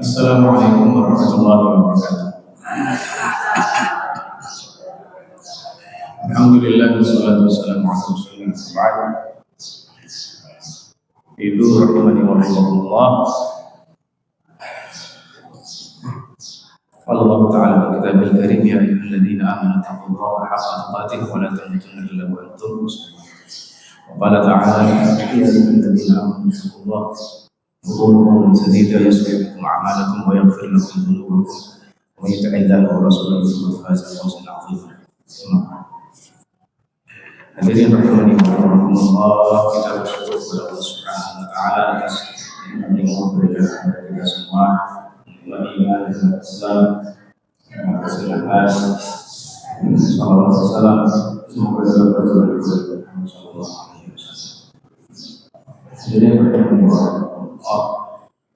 Assalamualaikum warahmatullahi wabarakatuh. Alhamdulillah wassalatu wassalamu ala Rasulillah. Ibu rahimani wa rahimakumullah. Allah Ta'ala fi kitabil karim ya ayyuhalladzina amanu taqullaha haqqa tuqatih wa la tamutunna illa wa antum muslimun. Wa qala ta'ala ya ayyuhalladzina amanu taqullaha وقولوا قولا سديدا يصلح لكم اعمالكم ويغفر لكم ذنوبكم ومن يطع الله ورسوله فقد فاز فوزا عظيما. Hadirin rahimani wa rahimakumullah, kita bersyukur kepada Allah Subhanahu wa taala atas nikmat yang memberikan kepada kita semua, nikmat iman dan Islam, nikmat kesehatan, sallallahu alaihi wasallam, semoga dalam Rasulullah sallallahu alaihi wasallam. Hadirin rahimani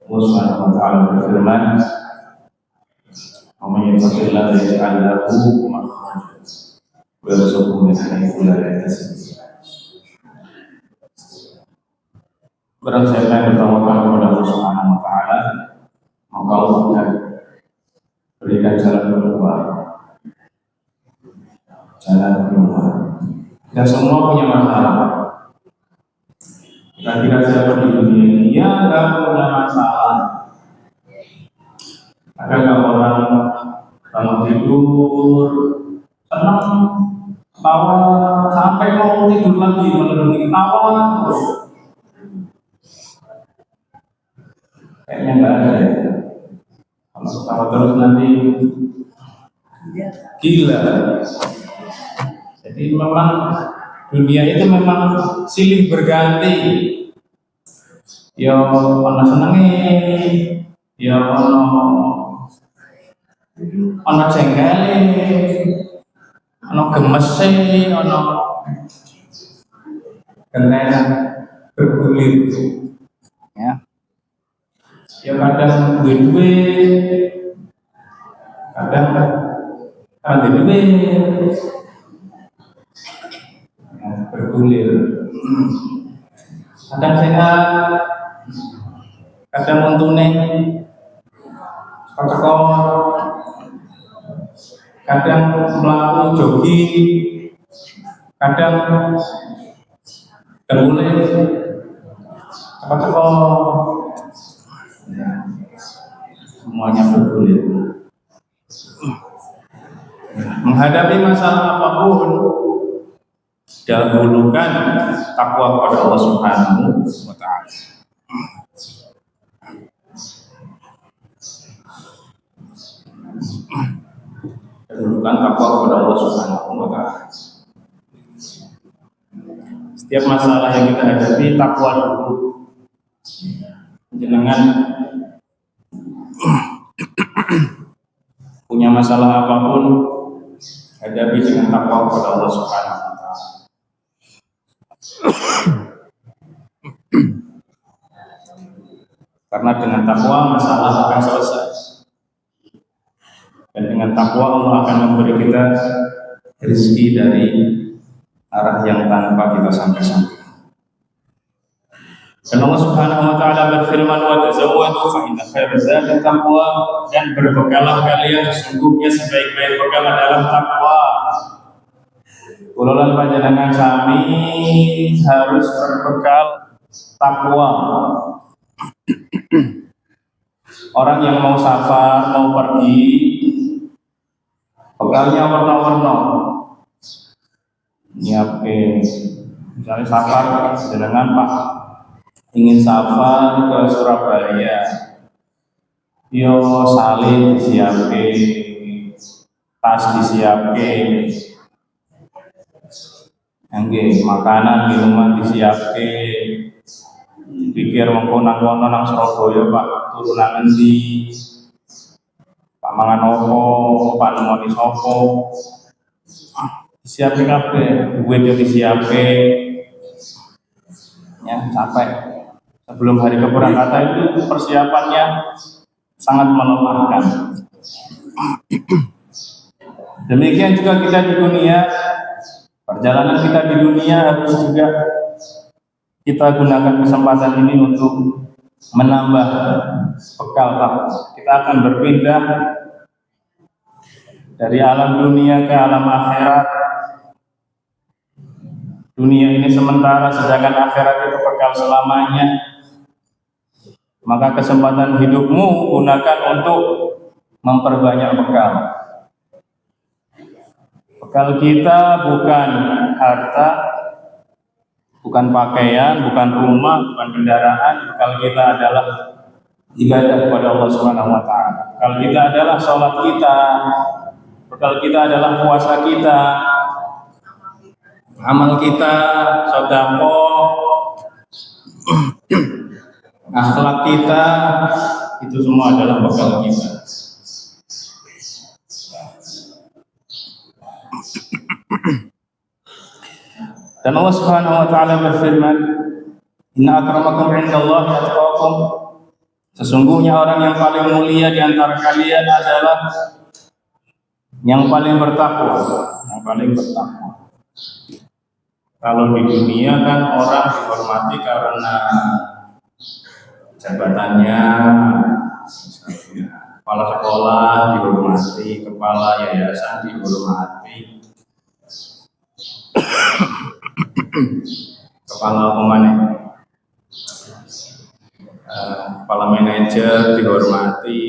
Allah Subhanahu wa taala berfirman, "Wa may yattaqillaha yaj'al lahu makhraja wa yarzuqhu min haitsu la yahtasib." Barang siapa yang bertawakal kepada Allah Subhanahu wa taala, maka Allah akan berikan jalan keluar. Dan semua punya masalah. Kira-kira siapa di dunia ini yang nggak punya masalah? Ada nggak orang bangun tidur senang, tawa sampai mau tidur lagi menuruni tawa terus? Kayaknya nggak ada ya. Kalau tawa terus nanti gila. Jadi memang dunia itu memang silih berganti. Ya ana senenge, ya ana jengkele, ana gemese, ana genteng bergulir. Ya. Ya kadang duwe, kadang ada duwe. Bergulir, kadang sehat, kadang untune kocok, kadang melaku jogging, kadang tergulir, kocok, semuanya bergulir. Menghadapi masalah apapun, dahulukan takwa kepada Allah Subhanahu wa taala. Dahulukan takwa kepada Allah Subhanahu wa taala. Setiap masalah yang kita hadapi, takwa dulu. Jenengan punya masalah apapun, hadapi dengan takwa kepada Allah Subhanahu wa taala. Karena dengan takwa masalah akan selesai, dan dengan takwa Allah akan memberi kita rezeki dari arah yang tanpa kita sampai-sampai. Dan Allah Subhanahu wa taala berfirman, "Wa tazawwadu fa inna khairaz zadi taqwa," dan berbekalah kalian, sesungguhnya sebaik-baik bekal adalah takwa. Ulolan panjenengan sami harus berbekal takwa. Orang yang mau safar, mau pergi, bekalnya warna-warna. Nyiapin, misalnya safar, jenengan Pak ingin safar ke Surabaya, yo salin disiapin, tas disiapin, makanan, minuman disiapin. Pikir mengkono nang Surabaya Pak, turunan endi, Pak mangan opo, Pak nemoni sopo, disiapin kabeh, duit yo disiapin. Ya, capek. Sebelum hari keberangkatan itu persiapannya sangat melelahkan. Demikian juga kita di dunia, perjalanan kita di dunia harus juga kita gunakan kesempatan ini untuk menambah bekal takwa. Kita akan berpindah dari alam dunia ke alam akhirat. Dunia ini sementara, sedangkan akhirat itu kekal selamanya. Maka kesempatan hidupmu gunakan untuk memperbanyak bekal. Bekal kita bukan harta, bukan pakaian, bukan rumah, bukan kendaraan. Bekal kita adalah ibadah kepada Allah Subhanahu wa taala. Bekal kita adalah salat kita. Bekal kita adalah puasa kita. Amal kita, sedekah, akhlak kita, itu semua adalah bekal kita. Dan Allah Subhanahu wa taala berfirman, "Inna akramakum 'indallahi atqakum." Sesungguhnya orang yang paling mulia di antara kalian adalah yang paling bertakwa, yang paling bertakwa. Kalau di dunia kan orang dihormati karena jabatannya, kepala sekolah dihormati, kepala yayasan dihormati, kepala kepala manajer dihormati,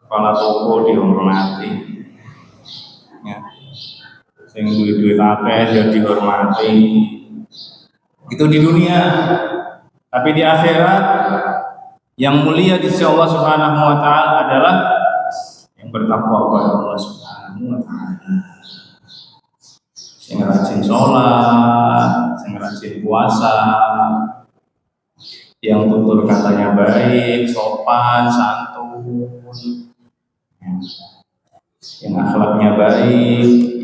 kepala toko dihormati, ya. Yang duit-duit akeh ya dihormati. Itu di dunia. Tapi di akhirat yang mulia di sisi Allah Subhanahu wa taala adalah yang bertakwa kepada Allah Subhanahu wa taala. Sing rajin sholat, sing rajin puasa, yang tutur katanya baik, sopan, santun, yang akhlaknya baik.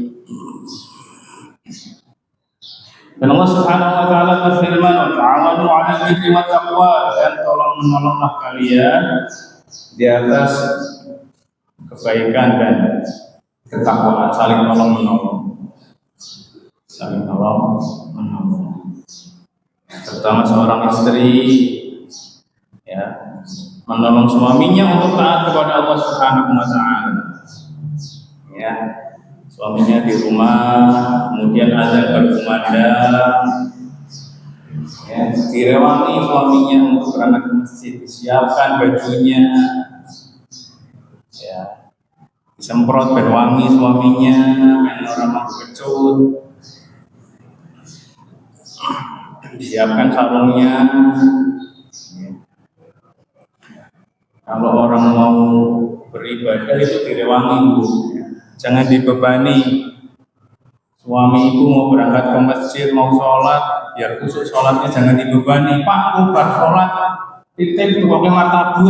Dan Allah Subhanahu wa taala berfirman, "Ta'awanu 'alal birri wat taqwa," dan tolong menolonglah kalian di atas kebaikan dan ketakwaan, saling tolong menolong. Saling tolong menolong. Terutama seorang istri, ya, menolong suaminya untuk taat kepada Allah Subhanahu wa taala. Ya. Suaminya di rumah, kemudian azan berkumandang, ya, direwangi suaminya untuk berangkat ke masjid, disiapkan bajunya, ya, disemprot berwangi suaminya, main orang mau kecut, disiapkan sarungnya. Ya. Kalau orang mau beribadah itu direwangi dulu. Jangan dibebani. Suami ibu mau berangkat ke masjid, mau sholat, biar khusus sholatnya jangan dibebani. Pak, bubar sholat, titip itu pakai martabak.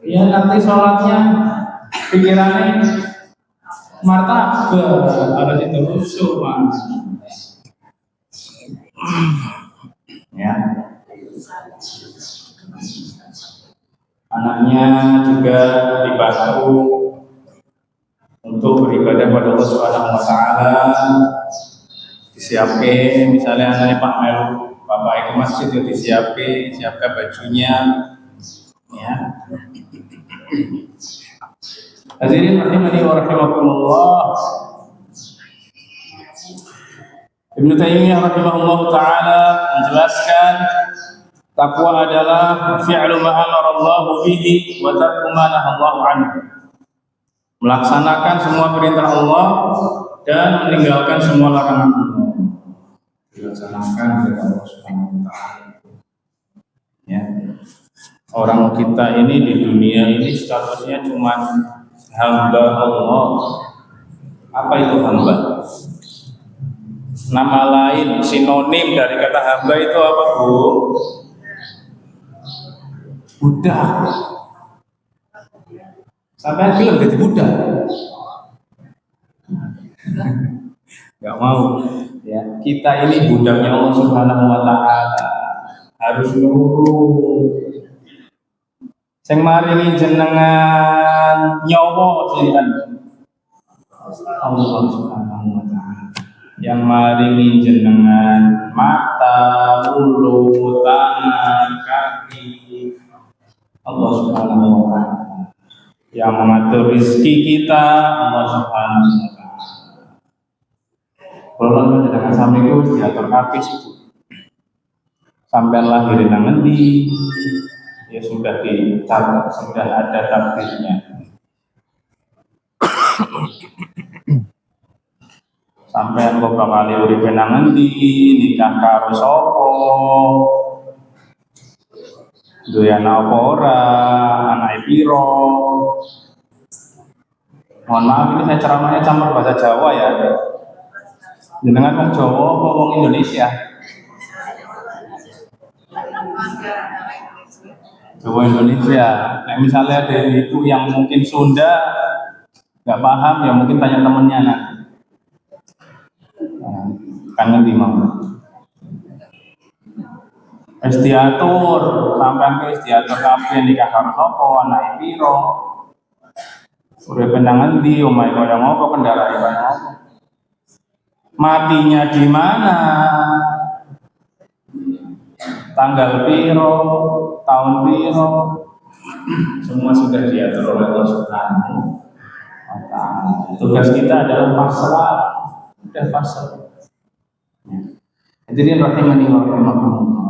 Ya nanti sholatnya pikirannya martabak, harus itu khusyuk, Pak. Ya. Anaknya juga dibantu untuk beribadah pada Allah Subhanahu wa taala. Disiapkan, misalnya anaknya Pak Melu, Bapak ke masjid ya siapkan bajunya. Ya. Hadirin rahimani wa rahimakumullah. Ibnu Taimiyah rahimahullah taala menjelaskan takwa adalah fi'lu ma amara Allah bihi wa tarku ma nahallahu anhu. Melaksanakan semua perintah Allah dan meninggalkan semua larangan Allah. Dilaksanakan oleh Allah Subhanahu wa taala. Ya. Orang kita ini di dunia ini statusnya cuma hamba Allah. Apa itu hamba? Nama lain, sinonim dari kata hamba itu apa, Bu? Budak. Sampai belum jadi budak. Gak mau. Ya, kita ini budaknya Allah Subhanahu wa taala. Harus nurut. Sing maringi jenengan nyawa sinten? Allah Subhanahu wa taala. yang maringi jenengan mata, mulut, tangan, kaki. Allah Subhanahu wa taala. Yang mengatur rezeki kita Allah Subhanahu wa taala. Kalau jenengan sami ku wis diatur kabeh sih. Sampai lahirin nang ngendi ya sudah dicatat, sudah ada takdirnya. Sampai beberapa kali uripe nang ngendi, nikah karo sapa, duwe anak apa ora, anake piro. Mohon maaf ini saya ceramahnya campur bahasa Jawa ya. Jenengan wong Jawa apa wong Indonesia? Jawa Indonesia. Nah, misalnya ada itu yang mungkin Sunda nggak paham ya mungkin tanya temennya nanti. Nah, kan nanti mau. Istiatur, sampai ke istiatur kabeh nikah karo sapa, anake piro. Uripe nang endi, omahe kaya ngopo, kendaraane kaya ngopo. Matinya di mana? Tanggal piro, tahun piro, semua sudah diatur oleh Allah Subhanahu wa taala. Tugas kita adalah pasrah, sudah pasrah. Hadirin rahimani wa rahimakumullah.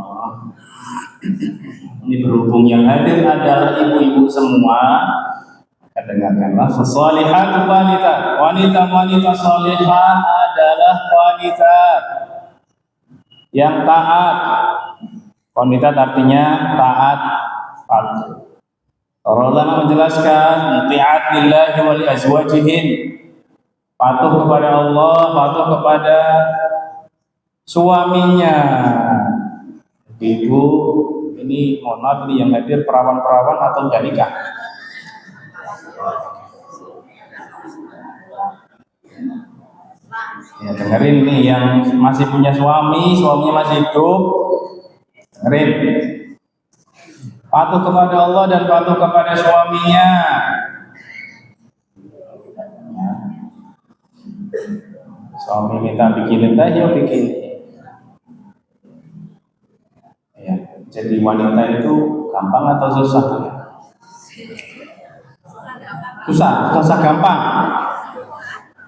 Ini berhubung yang hadir adalah ibu-ibu semua. Dengarkanlah, fasalihatu wanita, wanita salihah adalah wanita yang taat. Wanita artinya taat, patuh. Allah menjelaskan taat lillahi wa li azwajihin, patuh kepada Allah, patuh kepada suaminya. Ibu ini mohon maaf ini yang hadir perawan-perawan atau udah nikah? Ya dengerin nih yang masih punya suami, suaminya masih hidup, dengerin. Patuh kepada Allah dan patuh kepada suaminya. Suami minta bikinin teh, ya bikin. Ya, jadi wanita itu gampang atau susah ya? Susah gampang.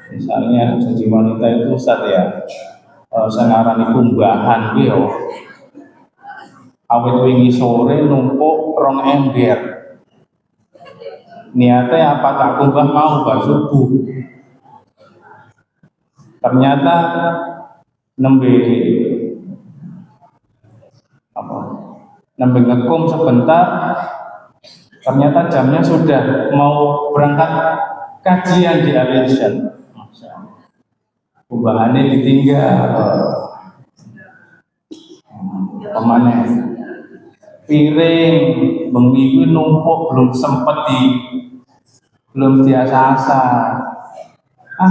Misalnya jadi wanita itu Ustaz ya, saya ngarani kumbahan yo. Awet wingi sore numpuk rong ember. Niatnya apa tak kumbah mau bar subuh. Ternyata nembe ngekum sebentar. Ternyata jamnya sudah mau berangkat kajian di Al-Irsyad. Kumbahannya ditinggal. Kemana? Piring bengi numpuk belum diasasa.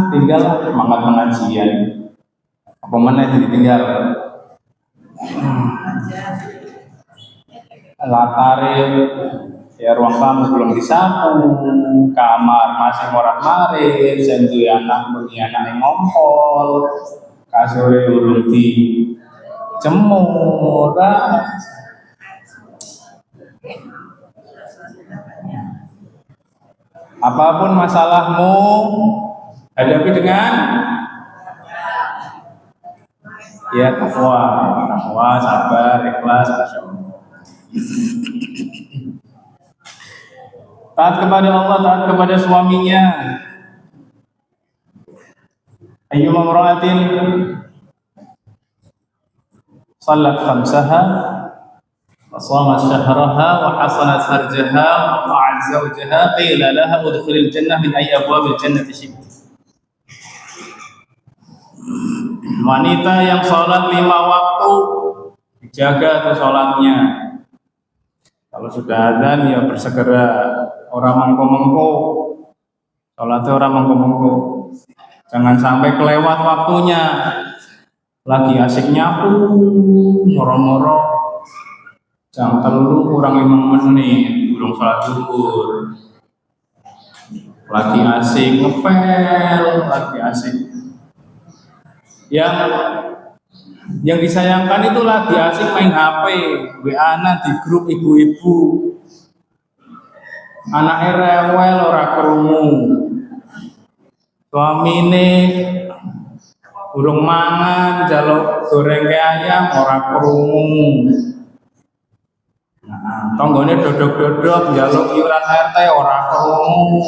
Tinggal semangat pengajian. Apa mana jadi tinggal? Latare ya ruang tamu belum disapu, kamar masih morat-marit, sentuh anak bengi anak ngompol, kasure urung di jemur. Apapun masalahmu hadapi dengan ya takwa, sabar, ikhlas, masyaallah. Taat kepada Allah, taat kepada suaminya. Ayyuma imra'atin salat khamsaha wa shamat shahraha wa hasanat farjaha wa ta'at zawjaha qila laha udkhulil jannah min ayyi abwabil jannati syi'ti. Wanita yang sholat 5 waktu dijaga tuh sholatnya. Kalau sudah adzan ya bersegera, orang mengko-mengko. Sholatnya orang mengko-mengko. Jangan sampai kelewat waktunya. Lagi asik nyapu, moro-moro. Jam 3 kurang 5 menit, belum sholat zuhur. Lagi asik ngepel, lagi asik Yang disayangkan itu lagi asik main HP, WA-an di grup ibu-ibu. Anake rewel ora krungu. Suamine urung mangan, njaluk goreng ayam ora krungu. Nah, tanggane dodok-dodok njaluk iuran RT ora krungu.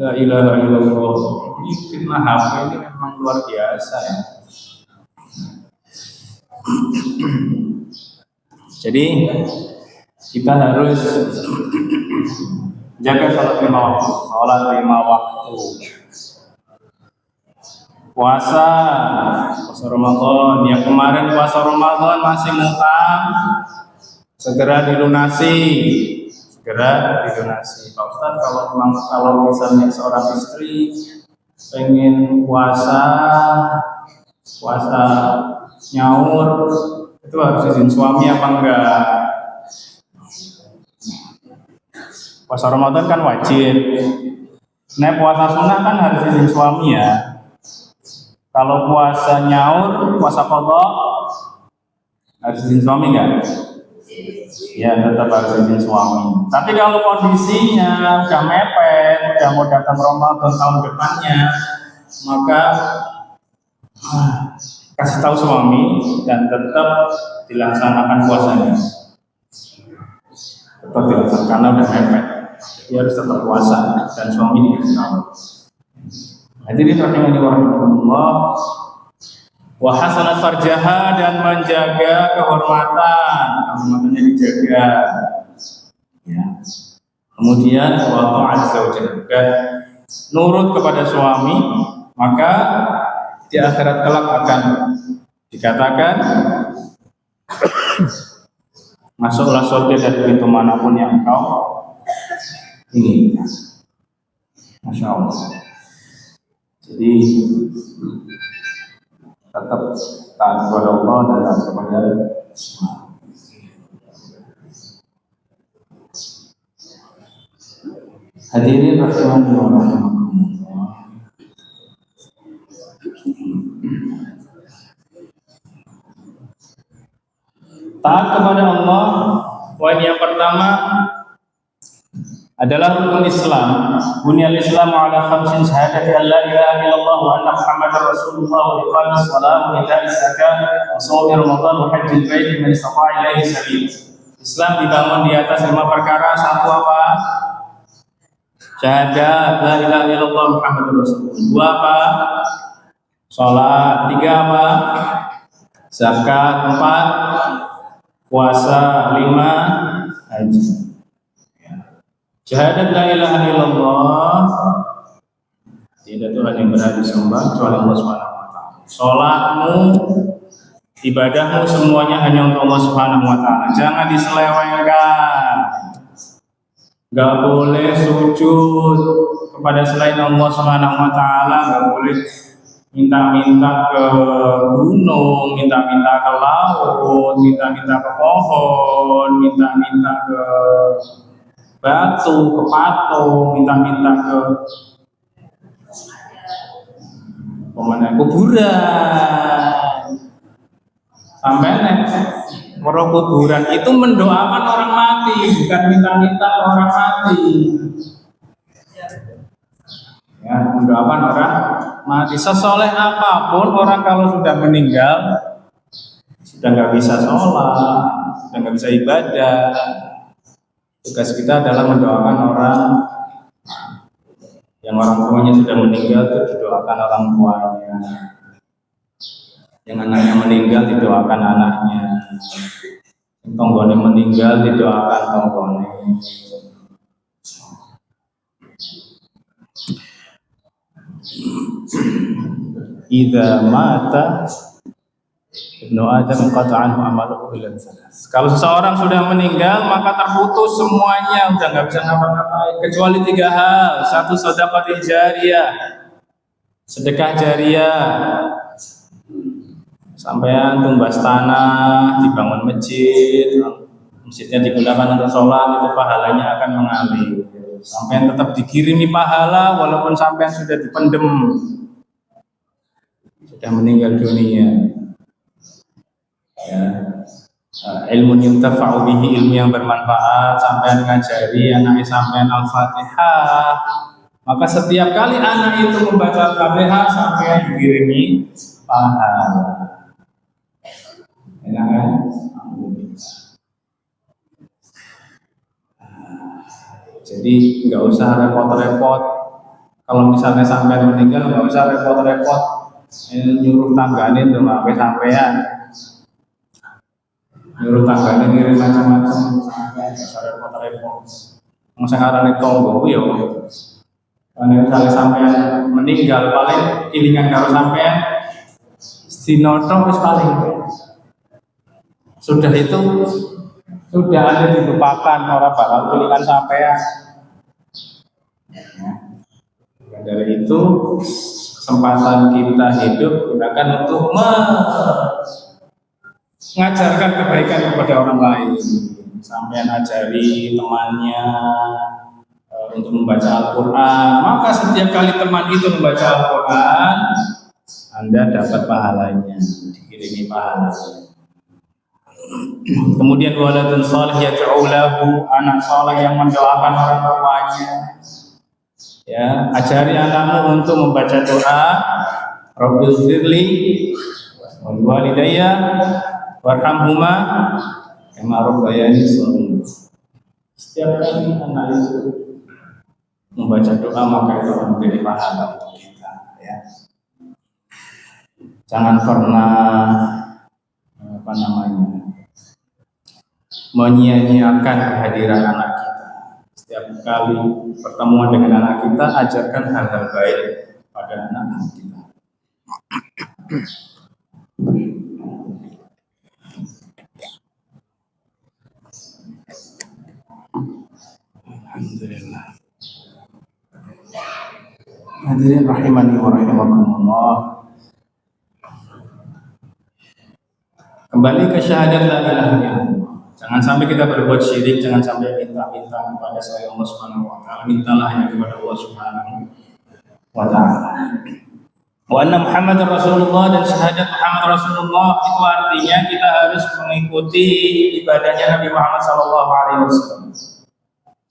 La ilaha illallah. Ini fitnah HP ini memang luar biasa ya. Jadi kita harus jaga sholat 5 waktu. Puasa Ramadan, yang kemarin puasa Ramadan masih ngutang, segera dilunasi. Pak Ustaz, kalau misalnya seorang istri pengen puasa nyaur, itu harus izin suami apa enggak? Puasa Ramadan kan wajib. Nah, puasa sunnah kan harus izin suami ya. Kalau puasa nyaur, puasa qadha harus izin suami enggak? Ya, tetap harus izin suami. Tapi kalau kondisinya udah mepet, udah mau datang Ramadan tahun depannya, maka kasih tahu suami dan tetap dilaksanakan puasanya. Tetap dilaksanakan karena udah mepet. Dia harus tetap puasa dan suami dikasih tahu. Hadirin rahimani wa rahimakumullah. Wa hasanat farjaha, dan menjaga kehormatannya dijaga. Ya. Kemudian wa ta'at zaujah, dan nurut kepada suami, maka di akhirat kelak akan dikatakan masuklah surga dari pintu manapun yang kau inginkan. Masya Allah. Jadi tetap taat kepada Allah dan taat kepada hadirin rahimani wa rahimakumullah. Taat kepada Allah, poin yang pertama adalah rukun Islam. Bunyal Islam ala khamsin: syahadati an la ilaha illallah wa anna Muhammadar Rasulullah, wa iqamis shalah, wa ita'iz zakat, wa shaumi Ramadan, wa hajjil bait liman istata'a ilaihi sabila. Islam dibangun di atas 5 perkara. 1 apa? Syahadat la ilaha illallah Muhammadur Rasulullah. 2 apa? Salat. 3 apa? Zakat. 4 puasa. 5 haji. Syahadat la ilaha illallah, tidak Tuhan yang berhak disembah kecuali Allah Subhanahu wa taala. Salatmu, ibadahmu semuanya hanya untuk Allah Subhanahu wa taala. Jangan diselewengkan. Enggak boleh sujud kepada selain Allah Subhanahu wa taala, enggak boleh minta-minta ke gunung, minta-minta ke laut, minta-minta ke pohon, minta-minta ke batu, ke patung, minta-minta ke kuburan. Sampai merok kuburan itu mendoakan orang mati, bukan minta-minta orang mati. Ya, mendoakan orang mati. Sesoleh apapun orang kalau sudah meninggal, sudah nggak bisa sholat, sudah nggak bisa ibadah. Tugas kita adalah mendoakan orang yang orang tuanya sudah meninggal, itu didoakan orang tuanya. Yang anaknya meninggal didoakan anaknya. Tonggone meninggal didoakan tonggone. Idza mata Ibnu Adam qata'anhu amaluhu illa salas. Kalau seseorang sudah meninggal maka terputus semuanya, udah nggak bisa ngapa-ngapain kecuali 3 hal. 1, sedekah jariyah. Sedekah jariyah. Sampean tumbas tanah, dibangun masjid, masjidnya digunakan untuk sholat, itu pahalanya akan mengalir. Sampean tetap dikirimi pahala walaupun sampean sudah dipendem. sudah meninggal dunia. Ya. Ilmu yuntafa'u bihi, ilmu yang bermanfaat, sampean ngajari anak sampean Al-Fatihah, maka setiap kali anak itu membaca Al-Fatihah sampean dikirimi pahala. Enak kan? Jadi nggak usah repot-repot. Kalau misalnya sampean meninggal, nggak usah repot-repot nyuruh tanggane tuh sampai sampean. Nyuruh tanggane ngirim macam-macam, nggak usah repot-repot. Yang sekarang itu tonggo yo. Kalau misalnya sampean meninggal, paling ilingan karo sampean dinoto wis paling. Sudah itu sudah ada dilupakan, orang bakal tulisan sampean. Dari itu kesempatan kita hidup gunakan untuk mengajarkan kebaikan kepada orang lain. Sampean ajari temannya untuk membaca Al-Quran, maka setiap kali teman itu membaca Al-Quran, Anda dapat pahalanya, dikirimi pahalanya. Kemudian waladun salih yad'u lahu, anak saleh yang mendoakan orang tuanya. Ya, ajari anakmu untuk membaca doa, Rabbil firli wal walidayya warhamhuma kama rabbayani shaghira. Setiap kali anak itu membaca doa, maka itu akan menjadi pahala untuk kita, ya. Jangan pernah menyia-nyiakan kehadiran anak kita. Setiap kali pertemuan dengan anak kita, ajarkan hal-hal baik pada anak kita. Alhamdulillah. Hadirin rahimani wa rahimakumullah. Kembali ke syahadat la ilaha illallah. Jangan sampai kita berbuat syirik, jangan sampai minta-minta kepada selain Allah Subhanahu wa taala. Mintalah hanya kepada Allah Subhanahu wa taala. Wa anna Muhammadar Rasulullah, dan syahadat Muhammad Rasulullah itu artinya kita harus mengikuti ibadahnya Nabi Muhammad sallallahu alaihi wasallam.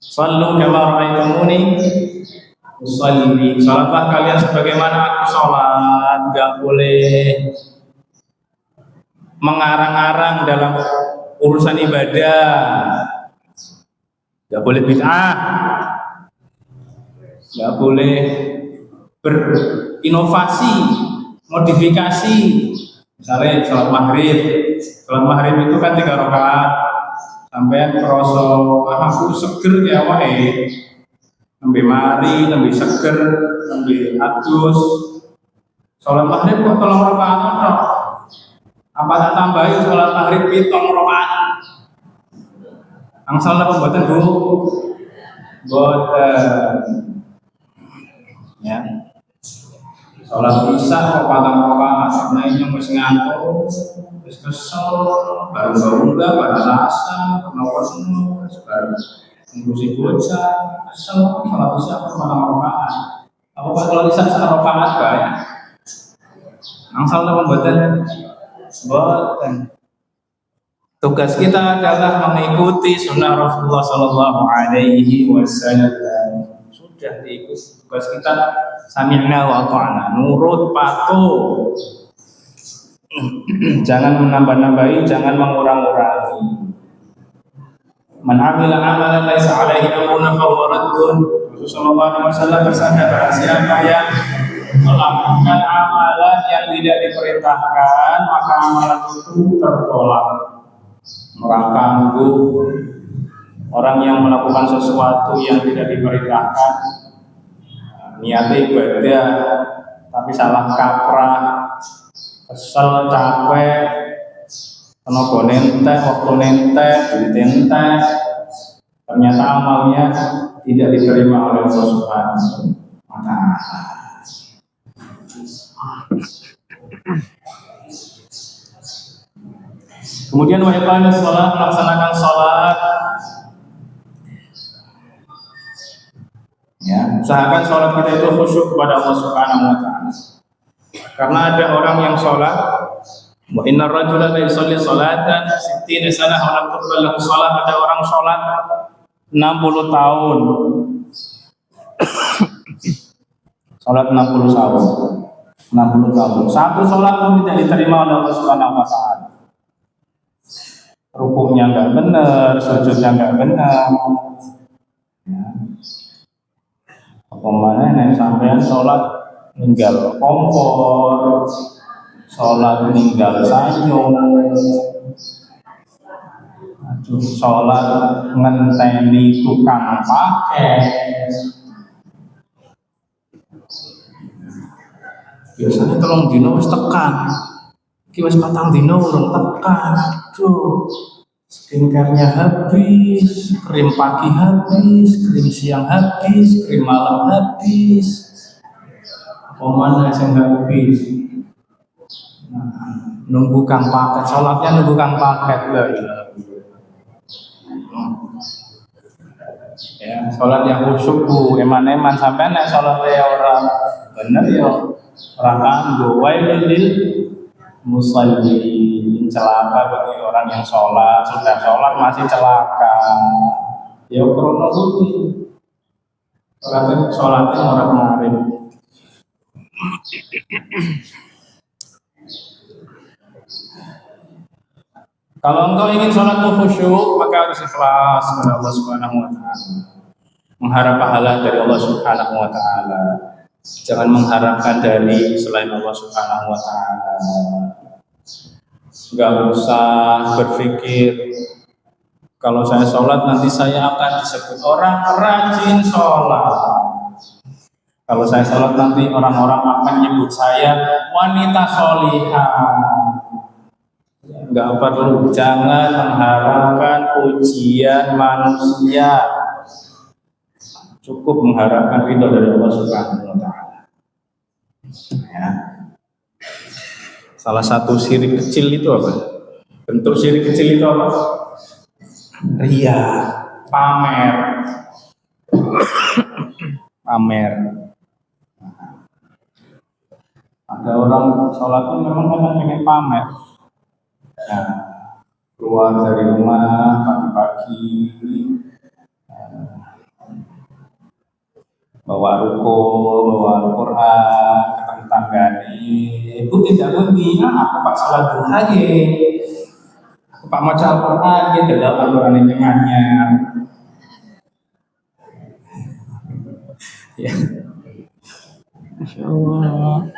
Sallu kama ra'aitumuni usalli. Salatlah kalian sebagaimana aku salat. Enggak boleh mengarang-arang dalam urusan ibadah, nggak boleh bid'ah, nggak boleh berinovasi, modifikasi. Misalnya sholat maghrib itu kan 3 rakaat, sampean kroso, aku seger ya wae, nembe mari, nembe seger, nembe adus. Sholat maghrib kok 3 rakaat tok. Apa tak tambahi sholat maghrib 7 rakaat? Angsal napa mboten Bu? Mboten. Ya. Sholat isya kok 4 rakaat, nah ini wis ngantuk, wis kesel, baru enggak pada rasa, kenapa semua, baru ngurusi bocah, kesel, sholat isya kok 4 rakaat. Apa kalau isya 1 rakaat bae? Angsal napa mboten? Boten. Tugas kita adalah mengikuti sunnah Rasulullah Sallallahu Alaihi Wasallam. Sudah diikuti. Tugas kita sami'na wa ata'na, nurut patuh. Jangan menambah-nambahi, jangan mengurang-urangi. Man 'amila 'amalan laisa 'alaihi amruna fa huwa raddun. Rasulullah Sallallahu Alaihi Wasallam bersabda, barang siapa yang melakukan amalan yang tidak diperintahkan, maka amalan itu tertolak. Orang tangguh, orang yang melakukan sesuatu yang tidak diperintahkan, niatnya ibadah tapi salah kaprah, kesel, capek, tenaga nenteh, waktu nenteh, duit nenteh, ternyata amalnya tidak diterima oleh Allah Subhanahu wa taala. Kemudian wa iqamis shalah, melaksanakan salat. Ya, usahakan salat kita itu khusyuk kepada Allah Subhanahu wa taala. Karena ada orang yang sholat, wa inna rajula la yusalli salatan 60 sanah wa lam tuqbal lahu shalah. Ada orang sholat 60 tahun. Sholat 60 tahun. 60 tahun. Satu sholat pun tidak diterima oleh Allah Subhanahu wa taala. Rukuknya enggak benar, sujudnya enggak benar. Ya. Pemana yang sampean sholat ninggal kompor, sholat ninggal sayur, sholat ngenteni tukang pakai. Biasanya tolong dino wis tekan, iki wis 4 dino urung tekan. Aduh, skincare-nya habis, krim pagi habis, krim siang habis, krim malam habis. Pemana yang habis? Nunggu kang paket, sholatnya nunggu kang paket lah. Ya, sholat yang khusyuk bu, eman-eman sampai nek sholatnya orang bener ya. Orang wailul lil musallin, celaka bagi orang yang sholat, sudah sholat masih celaka. Ya kronologi. Sholatnya orang kemarin. Kalau engkau ingin sholatmu khusyuk, maka harus ikhlas kepada Allah Subhanahu wa taala. Mengharap pahala dari Allah Subhanahu wa taala. Jangan mengharapkan dari selain Allah Subhanahu wa taala. Enggak usah berpikir kalau saya sholat nanti saya akan disebut orang rajin sholat. Kalau saya sholat nanti orang-orang akan menyebut saya wanita sholihah. Enggak perlu, jangan mengharapkan pujian manusia. Cukup mengharapkan ridho dari Allah Subhanahu wa taala. Ya. Salah satu syirik kecil itu apa? Bentuk syirik kecil itu apa? Ria, pamer. Pamer. Ada orang sholat pun memang pengen pamer. Nah, keluar dari rumah pagi-pagi, bawa ruko, bawa Al-Quran, ketemu tanggani, itu tidak penting. Aku pak sholat duha aja, aku pak maca Al-Quran aja, dalam Al-Quran yang dengannya. Ya, Masya Allah.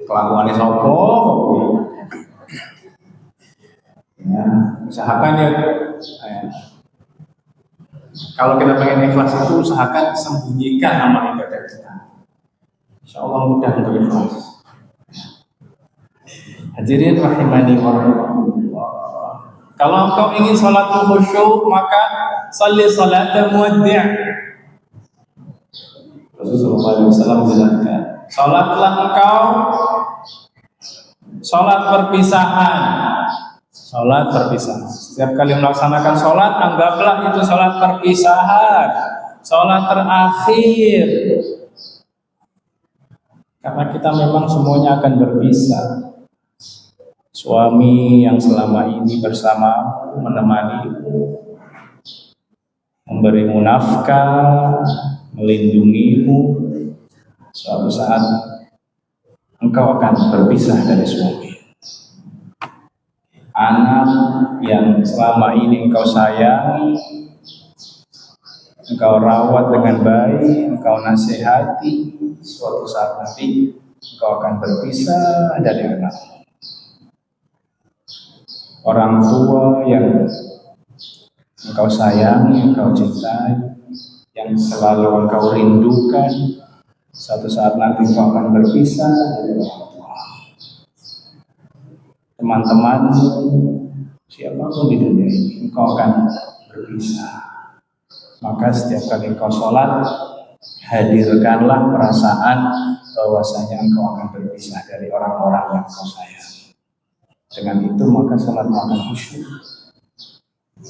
Kelakuannya sopo, ya, usahakan ya. Kalau kita pengen ikhlas itu usahakan sembunyikan amal ibadah kita. Insya Allah mudah untuk ikhlas. Hadirin rahimani wa rahimakumullah. Kalau engkau ingin salatmu khusyuk, maka salli salata muwaddi'. Rasulullah SAW menjelaskan, salatlah engkau salat perpisahan. Salat perpisahan. Setiap kali melaksanakan salat, anggaplah itu salat perpisahan, salat terakhir. Karena kita memang semuanya akan berpisah. Suami yang selama ini bersama menemanimu, memberimu nafkah, melindungimu, suatu saat engkau akan berpisah dari suami. Anak yang selama ini engkau sayangi, engkau rawat dengan baik, engkau nasihati, suatu saat nanti engkau akan berpisah dari anakmu. Orang tua yang engkau sayangi, engkau cintai, yang selalu engkau rindukan, suatu saat nanti engkau akan berpisah dari orang tua. Teman-teman, siapapun di dunia ini, engkau akan berpisah. Maka setiap kali engkau sholat, hadirkanlah perasaan bahwasanya engkau akan berpisah dari orang-orang yang engkau sayang. Dengan itu maka sholatmu akan khusyuk,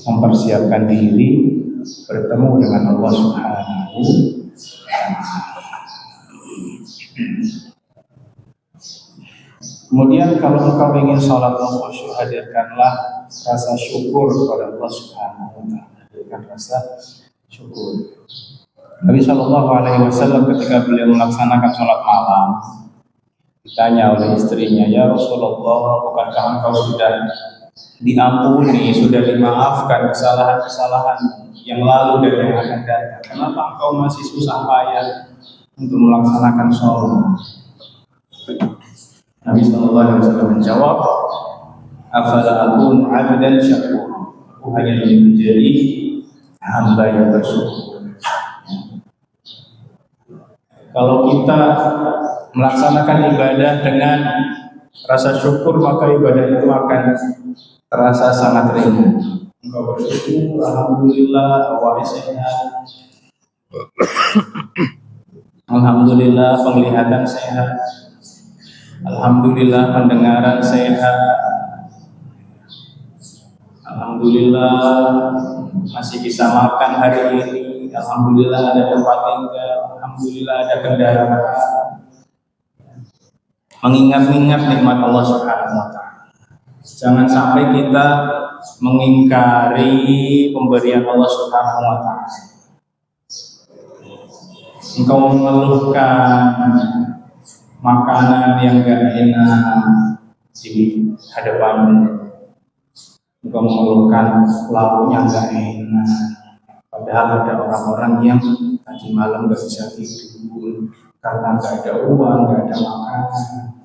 mempersiapkan diri bertemu dengan Allah Subhanahu wa Ta'ala. Kemudian kalau engkau ingin sholat khusyuk, hadirkanlah rasa syukur kepada Allah Subhanahu wa taala. Hadirkan rasa syukur. Nabi Shallallahu Alaihi Wasallam ketika beliau melaksanakan sholat malam, ditanya oleh istrinya, ya Rasulullah, bukankah engkau sudah diampuni, sudah dimaafkan kesalahan-kesalahan yang lalu dan yang akan datang? Kenapa engkau masih susah payah untuk melaksanakan sholat? Nabi Shallallahu Alaihi Wasallam menjawab, afala akunu abdan syakur, aku hanya ingin menjadi hamba yang bersyukur. Kalau kita melaksanakan ibadah dengan rasa syukur, maka ibadah itu akan terasa sangat ringan. Engkau bersyukur, alhamdulillah, awak sehat, alhamdulillah penglihatan sehat, alhamdulillah pendengaran sehat, alhamdulillah masih bisa makan hari ini, alhamdulillah ada tempat tinggal, alhamdulillah ada kendaraan. Mengingat-ingat nikmat Allah Subhanahu wa taala. Jangan sampai kita mengingkari pemberian Allah Subhanahu wa taala. Engkau mengeluhkan makanan yang gak enak di hadapanmu. Engkau mengeluhkan lauknya gak enak. Padahal ada orang-orang yang tadi malam gak bisa tidur karena gak ada uang, gak ada makanan.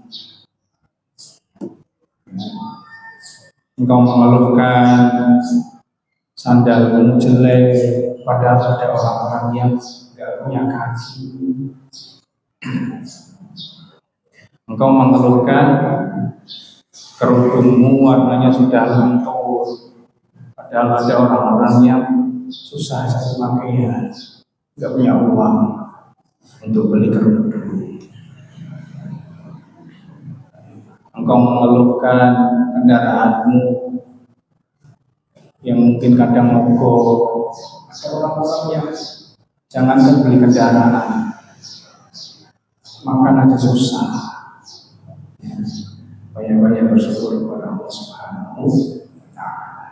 Engkau mengeluhkan sandalmu jelek, padahal ada orang-orang yang gak punya kaki. Engkau mengeluhkan kerudungmu warnanya sudah luntur, padahal ada orang-orang yang susah cari pakaian, gak punya uang untuk beli kerudung. Engkau mengeluhkan kendaraanmu yang mungkin kadang mogok. Ada orang-orang yang jangankan beli kendaraan, makan aja susah. Banyak-banyak bersyukur kepada Allah Subhanahu wa taala.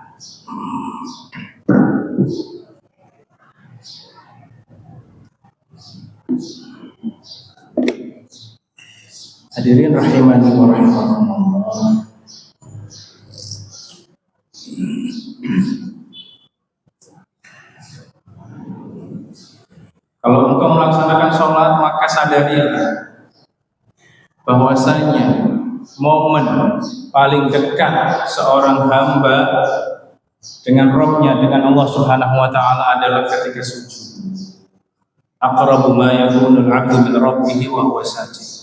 Hadirin rahimani wa rahimakumullah. Kalau engkau melaksanakan sholat, maka sadarilah bahwasanya momen paling dekat seorang hamba dengan Rabb-nya, dengan Allah Subhanahu wa taala adalah ketika sujud. Aqrabu ma yakunu al-'abdu min rabbih wa huwa sajid.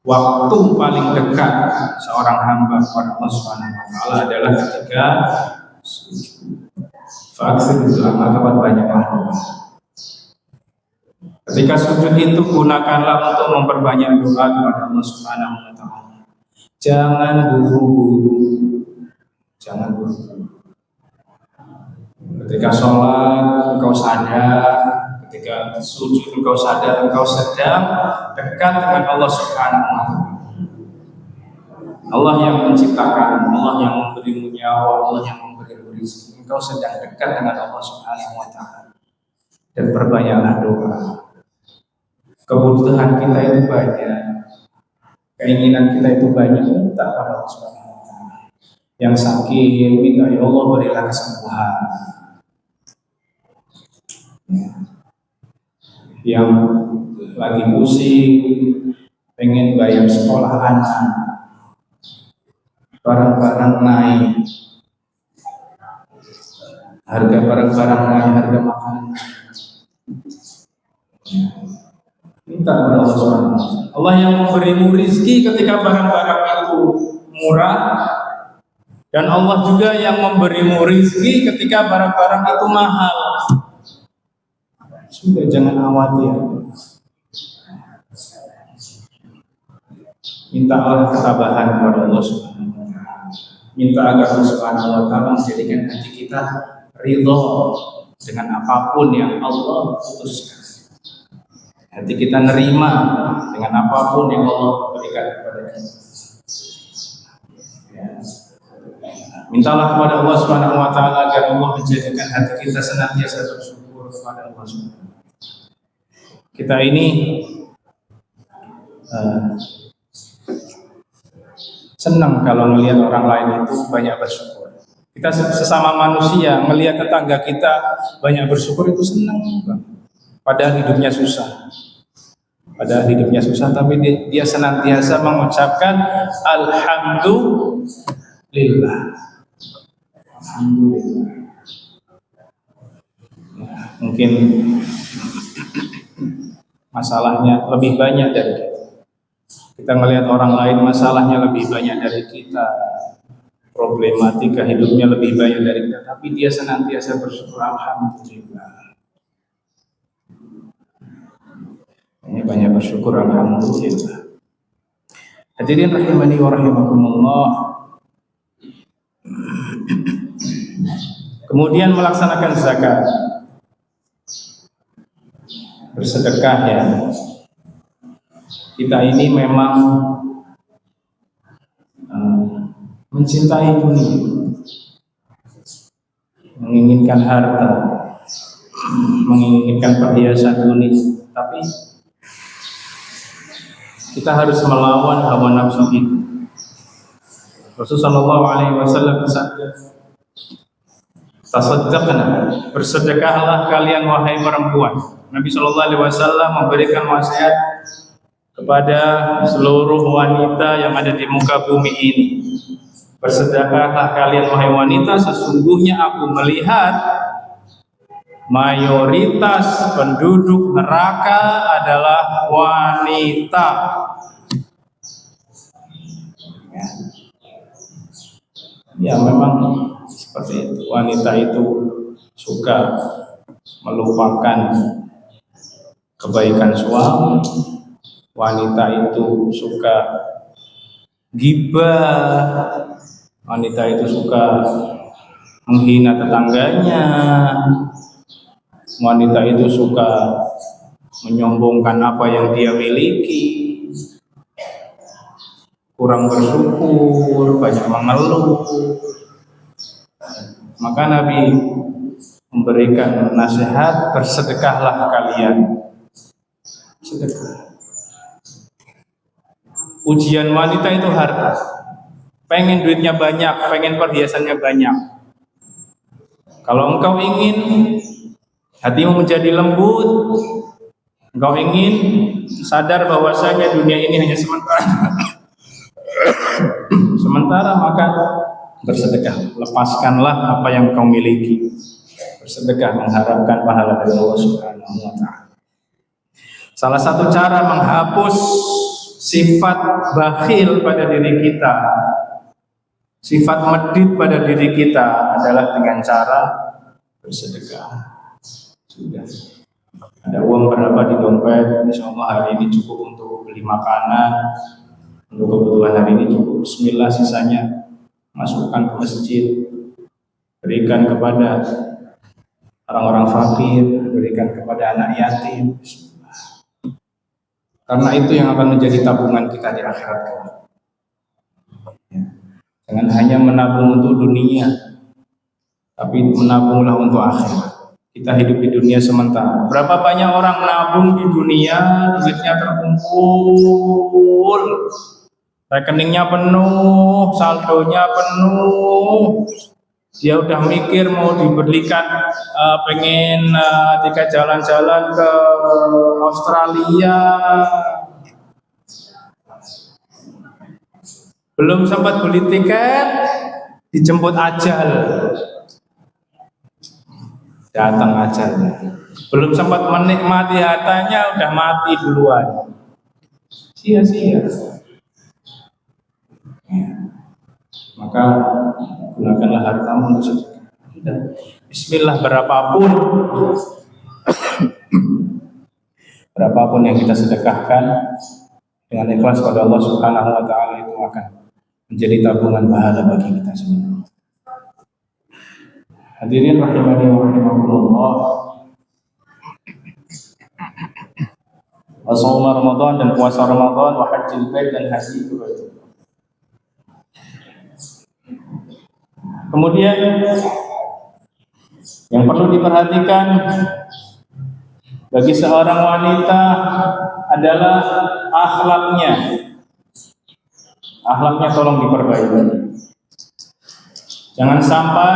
Waktu paling dekat seorang hamba kepada Allah Subhanahu wa taala adalah ketika sujud. Fa'aksir doa, maka banyaklah doa. Ketika sujud itu gunakanlah untuk memperbanyak doa kepada Allah Subhanahu wa taala. Jangan buru-buru. Jangan buru-buru. Ketika sholat engkau sadar, ketika sujud engkau sadar engkau sedang dekat dengan Allah Subhanahu wa taala. Allah yang menciptakan, Allah yang memberimu nyawa, Allah yang memberimu rezeki. Engkau sedang dekat dengan Allah Subhanahu wa taala. Dan perbanyaklah doa. Kebutuhan kita itu banyak, keinginan kita itu banyak, minta pada Allah Subhanahu wa taala. Yang sakit minta, ya Allah berilah kesembuhan. Yang lagi pusing pengen bayar sekolah anak, barang-barang naik, harga barang-barang naik, harga makanan minta kepada Allah Subhanahu wa taala. Allah yang memberimu rizki ketika barang-barang itu murah, dan Allah juga yang memberimu rizki ketika barang-barang itu mahal. Sudah, jangan khawatir. Mintalah ketabahan kepada Allah Subhanahu wa taala. Minta agar Allah Subhanahu wa taala menjadikan hati kita ridho dengan apapun yang Allah putuskan. Hati kita nerima dengan apapun yang Allah berikan kepada kita. Ya. Mintalah kepada Allah Subhanahu wa taala agar Allah menjadikan hati kita senantiasa bersyukur kepada Allah Subhanahu. Kita ini senang kalau melihat orang lain itu banyak bersyukur. Kita sesama manusia melihat tetangga kita banyak bersyukur itu senang. Padahal hidupnya susah. Tapi dia senantiasa mengucapkan alhamdulillah. Alhamdulillah. Ya, mungkin masalahnya lebih banyak dari kita. Kita melihat orang lain masalahnya lebih banyak dari kita, problematika hidupnya lebih banyak dari kita, tapi dia senantiasa bersyukur alhamdulillah. Ini banyak bersyukur alhamdulillah. Hadirin rahimani wa rahimakumullah. Kemudian melaksanakan zakat, bersedekah ya. Kita ini memang mencintai dunia, menginginkan harta, menginginkan perhiasan dunia, tapi kita harus melawan hawa nafsu itu. Rasulullah SAW bersabda, tasaddaqna, bersedekahlah kalian wahai perempuan. Nabi SAW memberikan wasiat kepada seluruh wanita yang ada di muka bumi ini. Bersedekahlah kalian wahai wanita, sesungguhnya aku melihat mayoritas penduduk neraka adalah wanita. Ya memang seperti itu. Wanita itu suka melupakan kebaikan suami. Wanita itu suka ghibah. Wanita itu suka menghina tetangganya. Wanita itu suka menyombongkan apa yang dia miliki, kurang bersyukur, banyak mengeluh. Maka Nabi memberikan nasihat, bersedekahlah kalian. Sedekah. Ujian wanita itu harta. Pengen duitnya banyak, pengen perhiasannya banyak. Kalau engkau ingin hatimu menjadi lembut, engkau ingin sadar bahwasanya dunia ini hanya sementara, maka bersedekah, lepaskanlah apa yang kau miliki. Bersedekah mengharapkan pahala dari Allah Subhanahu wa taala. Salah satu cara menghapus sifat bakhil pada diri kita, sifat medit pada diri kita adalah dengan cara bersedekah. Sudah ada uang berapa di dompet, insya Allah hari ini cukup untuk beli makanan, untuk kebutuhan hari ini cukup. Bismillah, sisanya masukkan ke masjid, berikan kepada orang-orang fakir, berikan kepada anak yatim. Karena itu yang akan menjadi tabungan kita di akhirat kelak. Jangan hanya menabung untuk dunia, tapi menabunglah untuk akhirat. Kita hidup di dunia sementara. Berapa banyak orang menabung di dunia, duitnya terkumpul, rekeningnya penuh, saldonya penuh. Dia udah mikir mau dibelikan, pengen ketika jalan-jalan ke Australia, belum sempat beli tiket, dijemput ajal, datang ajalnya. Belum sempat menikmati hartanya, udah mati duluan. Sia-sia. Maka gunakanlah hartamu untuk sedekah. Bismillah, berapapun yang kita sedekahkan dengan ikhlas pada Allah Subhanahu wa taala itu akan menjadi tabungan pahala bagi kita semua. Hadirin rahimani wa rahimakumullah. Shaum Ramadan dan puasa Ramadan, wa hajjil bait dan haji ke Baitul. Kemudian yang perlu diperhatikan bagi seorang wanita adalah akhlaknya. Akhlaknya tolong diperbaiki. Jangan sampai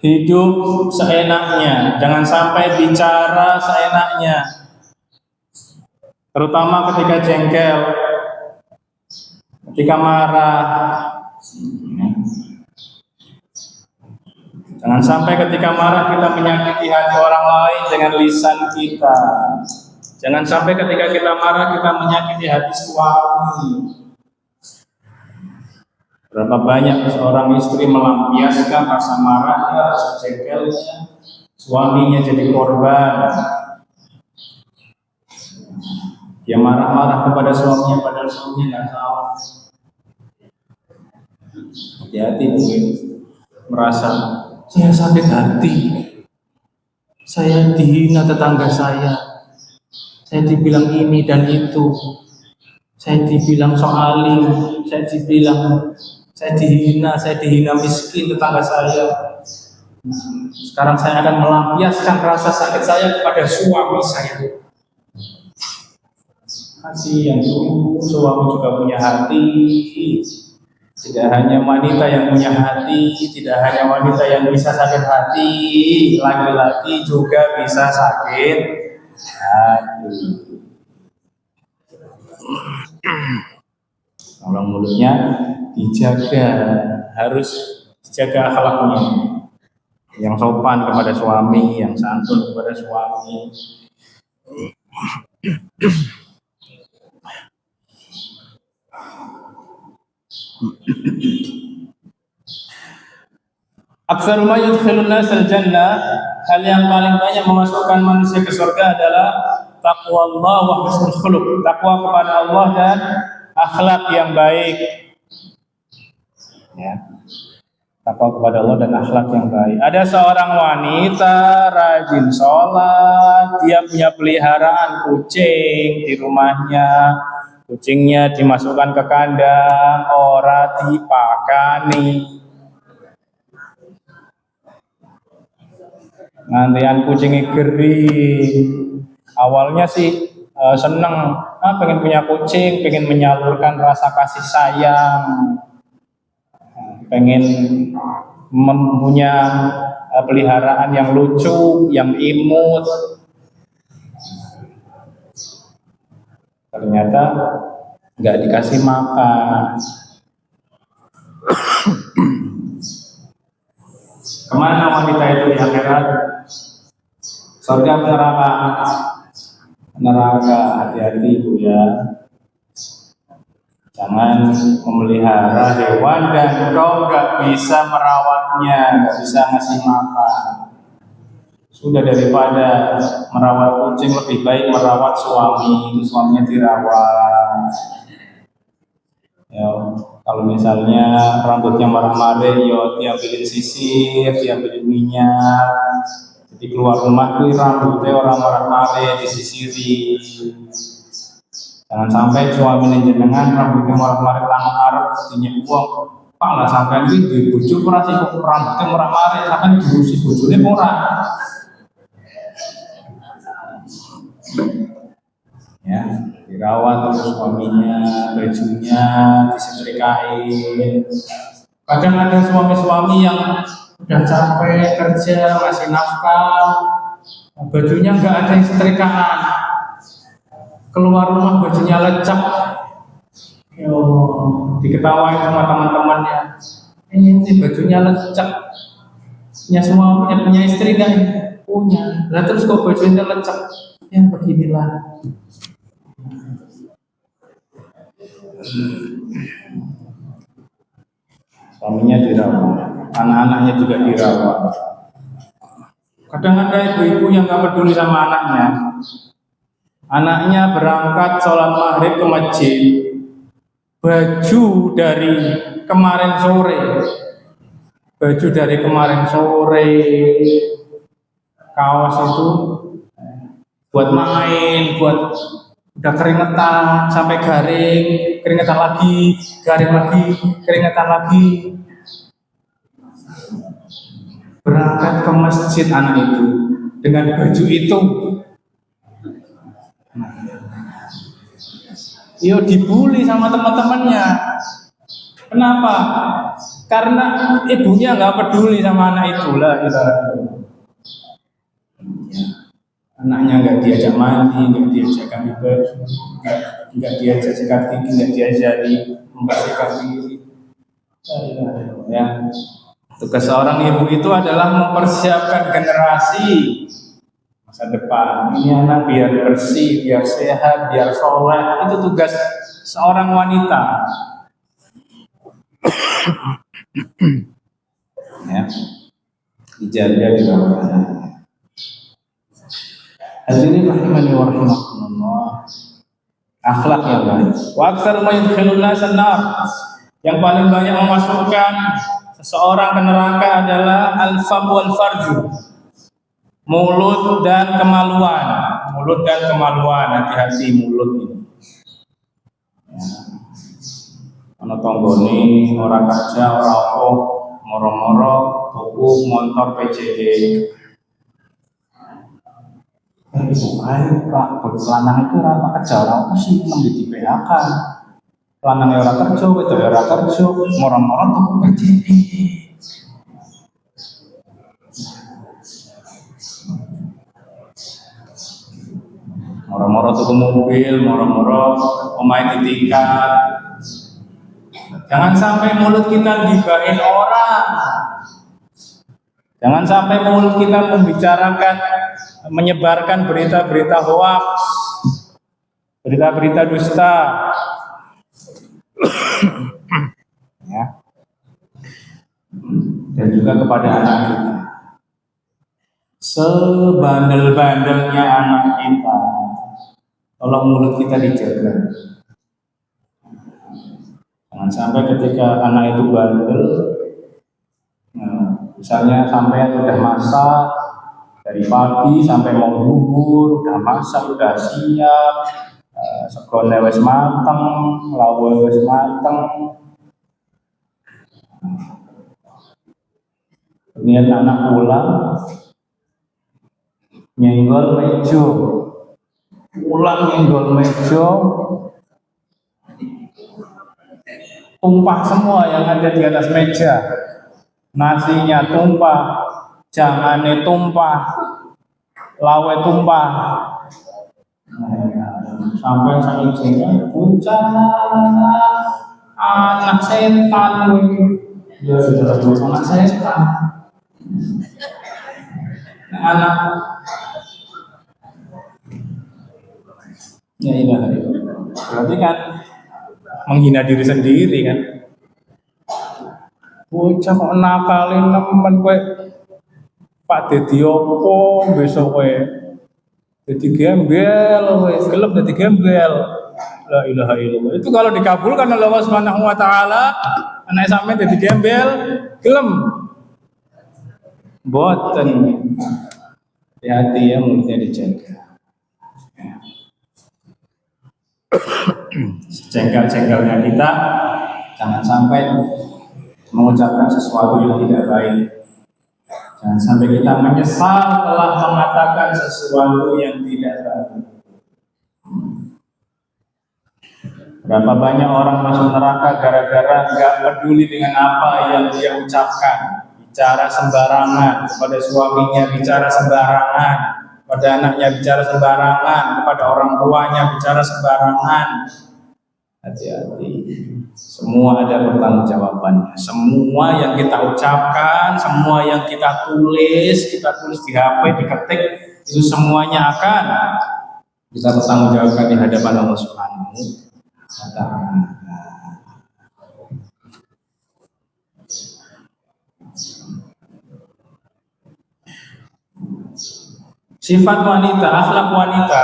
hidup seenaknya, jangan sampai bicara seenaknya, terutama ketika jengkel, ketika marah. Jangan sampai ketika marah kita menyakiti hati orang lain dengan lisan kita. Jangan sampai ketika kita marah kita menyakiti hati suami. Berapa banyak seorang istri melampiaskan rasa marahnya, rasa jengkelnya, suaminya jadi korban. Dia marah-marah kepada suaminya padahal suaminya nggak salah. Hati-hati mungkin merasa saya sakit hati, saya dihina tetangga saya dibilang ini dan itu, saya dibilang soalim, saya dihina miskin tetangga saya. Sekarang saya akan melampiaskan rasa sakit saya kepada suami saya. Kasihan tuh, suami juga punya hati. Tidak hanya wanita yang punya hati, tidak hanya wanita yang bisa sakit hati, laki-laki juga bisa sakit hati. Kalau mulutnya dijaga, harus dijaga akhlaknya, yang sopan kepada suami, yang santun kepada suami. Aktsaru ma yudkhilun nasal jannah, hal yang paling banyak memasukkan manusia ke surga adalah taqwallah wa husnul khuluq, takwa kepada Allah dan akhlak yang baik. Ya. Takwa kepada Allah dan akhlak yang baik. Ada seorang wanita rajin sholat, dia punya peliharaan kucing di rumahnya. Kucingnya dimasukkan ke kandang, ora dipakani. Nantian kucingnya kering. Awalnya sih seneng, pengen punya kucing, pengen menyalurkan rasa kasih sayang, pengen mempunyai peliharaan yang lucu, yang imut. Ternyata nggak dikasih makan. Kemana wanita itu di akhirat? Surga neraka? Neraka. Hati-hati ibu ya. Jangan memelihara hewan dan kau nggak bisa merawatnya, nggak bisa ngasih makan. Sudah daripada merawat kucing, lebih baik merawat suami, suaminya dirawat. Ya, kalau misalnya rambutnya marah-marah, yo diambilin sisir, diambilin minyak. Jadi keluar rumah tuh rambutnya orang marah-marah disisiri. Jangan sampai suami jenengan rambutnya marah-marah tangan Arab, artinya uang. Pala sampai di bojo perasi kok rambutnya marah-marah, sampai diusi bojone murah. Ya, dirawat terus suaminya, bajunya disetrikain. Kadang ada suami-suami yang udah capek kerja, masih nafkah, bajunya nggak ada yang setrikaan. Keluar rumah bajunya lecek. Yo, diketawain sama teman-temannya. Ini bajunya lecek. Punya istri kan? Punya. Lah terus kok bajunya lecek? Ya beginilah. Suaminya dirawat, anak-anaknya juga dirawat. Kadang ada ibu-ibu yang gak peduli sama anaknya. Anaknya berangkat sholat maghrib ke masjid, baju dari kemarin sore, kaos itu buat main, buat udah keringetan sampai garing, keringetan lagi, garing lagi, keringetan lagi. Berangkat ke masjid anak itu dengan baju itu. Yo dibully sama teman-temannya. Kenapa? Karena ibunya nggak peduli sama anak itu lah. Anaknya nggak diajak mandi, nggak diajak ganti baju, nggak diajak sikat gigi, nggak diajari membersihkan diri. Ya. Tugas seorang ibu itu adalah mempersiapkan generasi masa depan. Ini anak biar bersih, biar sehat, biar soleh. Itu tugas seorang wanita. Ya, dijaga di bawah. Hadirin rahimani wa rahimakumullah. Akhlak yang baik. Wa aktsar ma yadkhulun nas an-nar. Yang paling banyak memasukkan seseorang ke neraka adalah al-fam wal farju. Mulut dan kemaluan. Mulut dan kemaluan, hati-hati mulut ini. Ana tanggane ora kerja, ora apa, moro-moro tuku motor PCE. Ayo Pak, lanang itu ora kerja, ora apa sih nembe di PHK. Lanang ora kerja, wedok ora kerja, moro-moro tuku PCE. Moro-moro tuku mobil, moro-moro omahe ditingkat. Jangan sampai mulut kita gibahin orang. Jangan sampai mulut kita membicarakan, menyebarkan berita-berita hoax, berita-berita dusta. Ya. Dan juga kepada anak kita. Sebandel-bandelnya anak kita, tolong mulut kita dijaga. Jangan sampai ketika anak itu bandel, misalnya sampai udah masak dari pagi sampai mau zuhur, udah masak, udah siap, segone wis mateng, lauk wis mateng. Kemudian anak pulang, nyenggol meja, tumpah semua yang ada di atas meja. Nasinya tumpah, jangane tumpah, lawe tumpah. Sampai saking jengkel, bocah anak setan. Ya sudah anak setan. Anak ya ilah. Berarti kan menghina diri sendiri kan. Bocah kok nakalin nemen kowe Pak dadi opo besok kowe dadi gembel kowe gelem dadi gembel. La ilaha illallah. Itu kalau dikabulkan oleh Allah Subhanahu wa taala, anak sampean dadi gembel gelem. Boten. Hati-hati ya mulutnya dijaga. Secengkel-cengkelnya kita jangan sampai mengucapkan sesuatu yang tidak baik. Jangan sampai kita menyesal telah mengatakan sesuatu yang tidak baik. Berapa banyak orang masuk neraka gara-gara nggak peduli dengan apa yang dia ucapkan. Bicara sembarangan kepada suaminya, bicara sembarangan kepada anaknya, bicara sembarangan kepada orang tuanya, bicara sembarangan. Hati-hati. Semua ada pertanggungjawabannya. Semua yang kita ucapkan, semua yang kita tulis di HP, diketik, itu semuanya akan kita pertanggungjawabkan di hadapan Allah Subhanahu wa taala. Sifat wanita, akhlak wanita.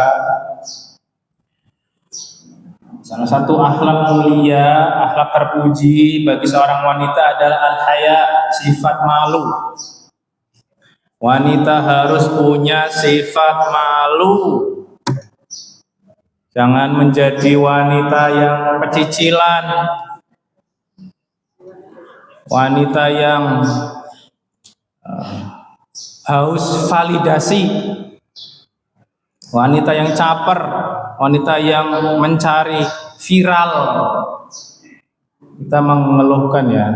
Salah satu akhlak mulia, akhlak terpuji bagi seorang wanita adalah al-haya, sifat malu. Wanita harus punya sifat malu. Jangan menjadi wanita yang pecicilan, wanita yang haus validasi, wanita yang caper, wanita yang mencari viral. Kita mengeluhkan ya,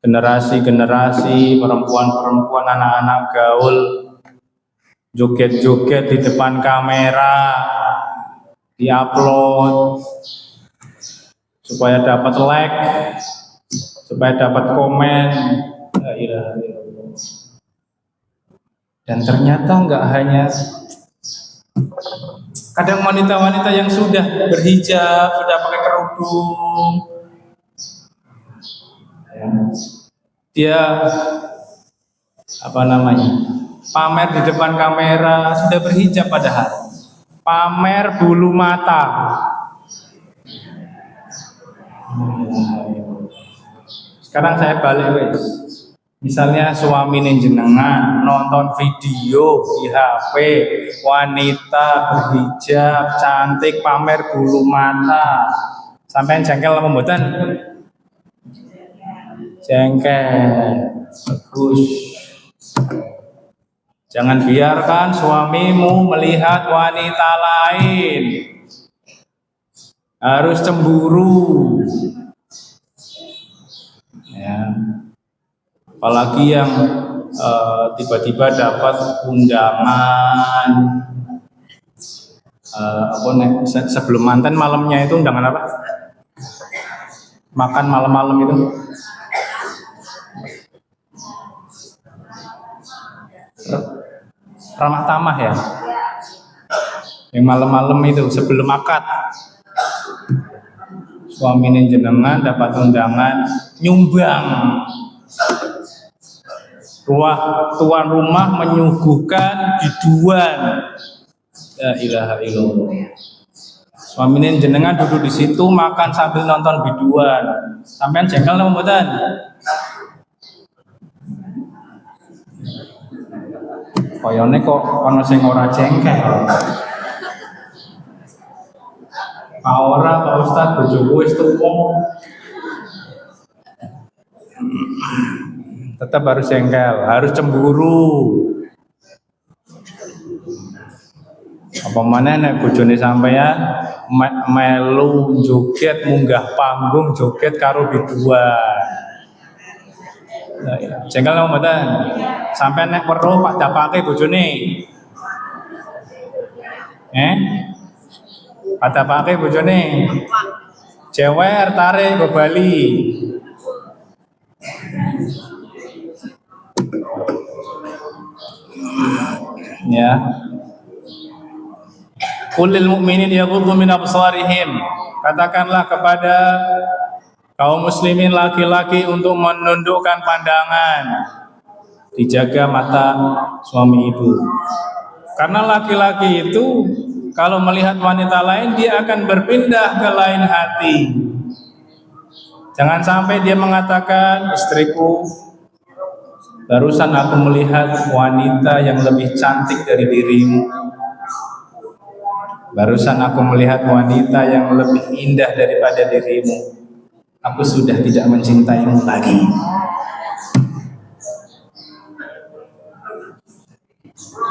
generasi-generasi perempuan-perempuan, anak-anak gaul joget-joget di depan kamera, diupload supaya dapat like, supaya dapat komen. La ilaha illallah. Dan ternyata nggak hanya, kadang wanita-wanita yang sudah berhijab, sudah pakai kerudung, dia pamer di depan kamera, sudah berhijab padahal pamer bulu mata. Sekarang saya balik wes. Misalnya suami jenengan nonton video di HP wanita berhijab cantik pamer bulu mata, sampai jengkel apa mboten? Jengkel. Bagus. Jangan biarkan suamimu melihat wanita lain. Harus cemburu. Ya. Apalagi yang tiba-tiba dapat undangan sebelum mantan malamnya itu undangan apa? Makan malam-malam itu. Ramah tamah ya. Yang malam-malam itu sebelum akad. Suaminya jenengan dapat undangan nyumbang. Tuan rumah menyuguhkan biduan. La ilaha illallah. Suaminya jenengan duduk di situ makan sambil nonton biduan. Sampean jengkel apa mboten? Koyone kok ana sing ora jengkel. Ora Pak Ustaz, bojoku wis tuwa. Tetap harus jengkel, harus cemburu. Apa mana nek bojone sampean melu joget munggah panggung joget karo biduan. Jengkel apa mboten? Sampean nek weruh Pak dapake bojone. Pak dapake bojone. Jewer tarik ke Bali. Ya. Qulil mu'minin yaghuddu min absarihim. Katakanlah kepada kaum muslimin laki-laki untuk menundukkan pandangan, dijaga mata suami ibu. Karena laki-laki itu kalau melihat wanita lain dia akan berpindah ke lain hati. Jangan sampai dia mengatakan, istriku, barusan aku melihat wanita yang lebih cantik dari dirimu. Barusan aku melihat wanita yang lebih indah daripada dirimu. Aku sudah tidak mencintaimu lagi.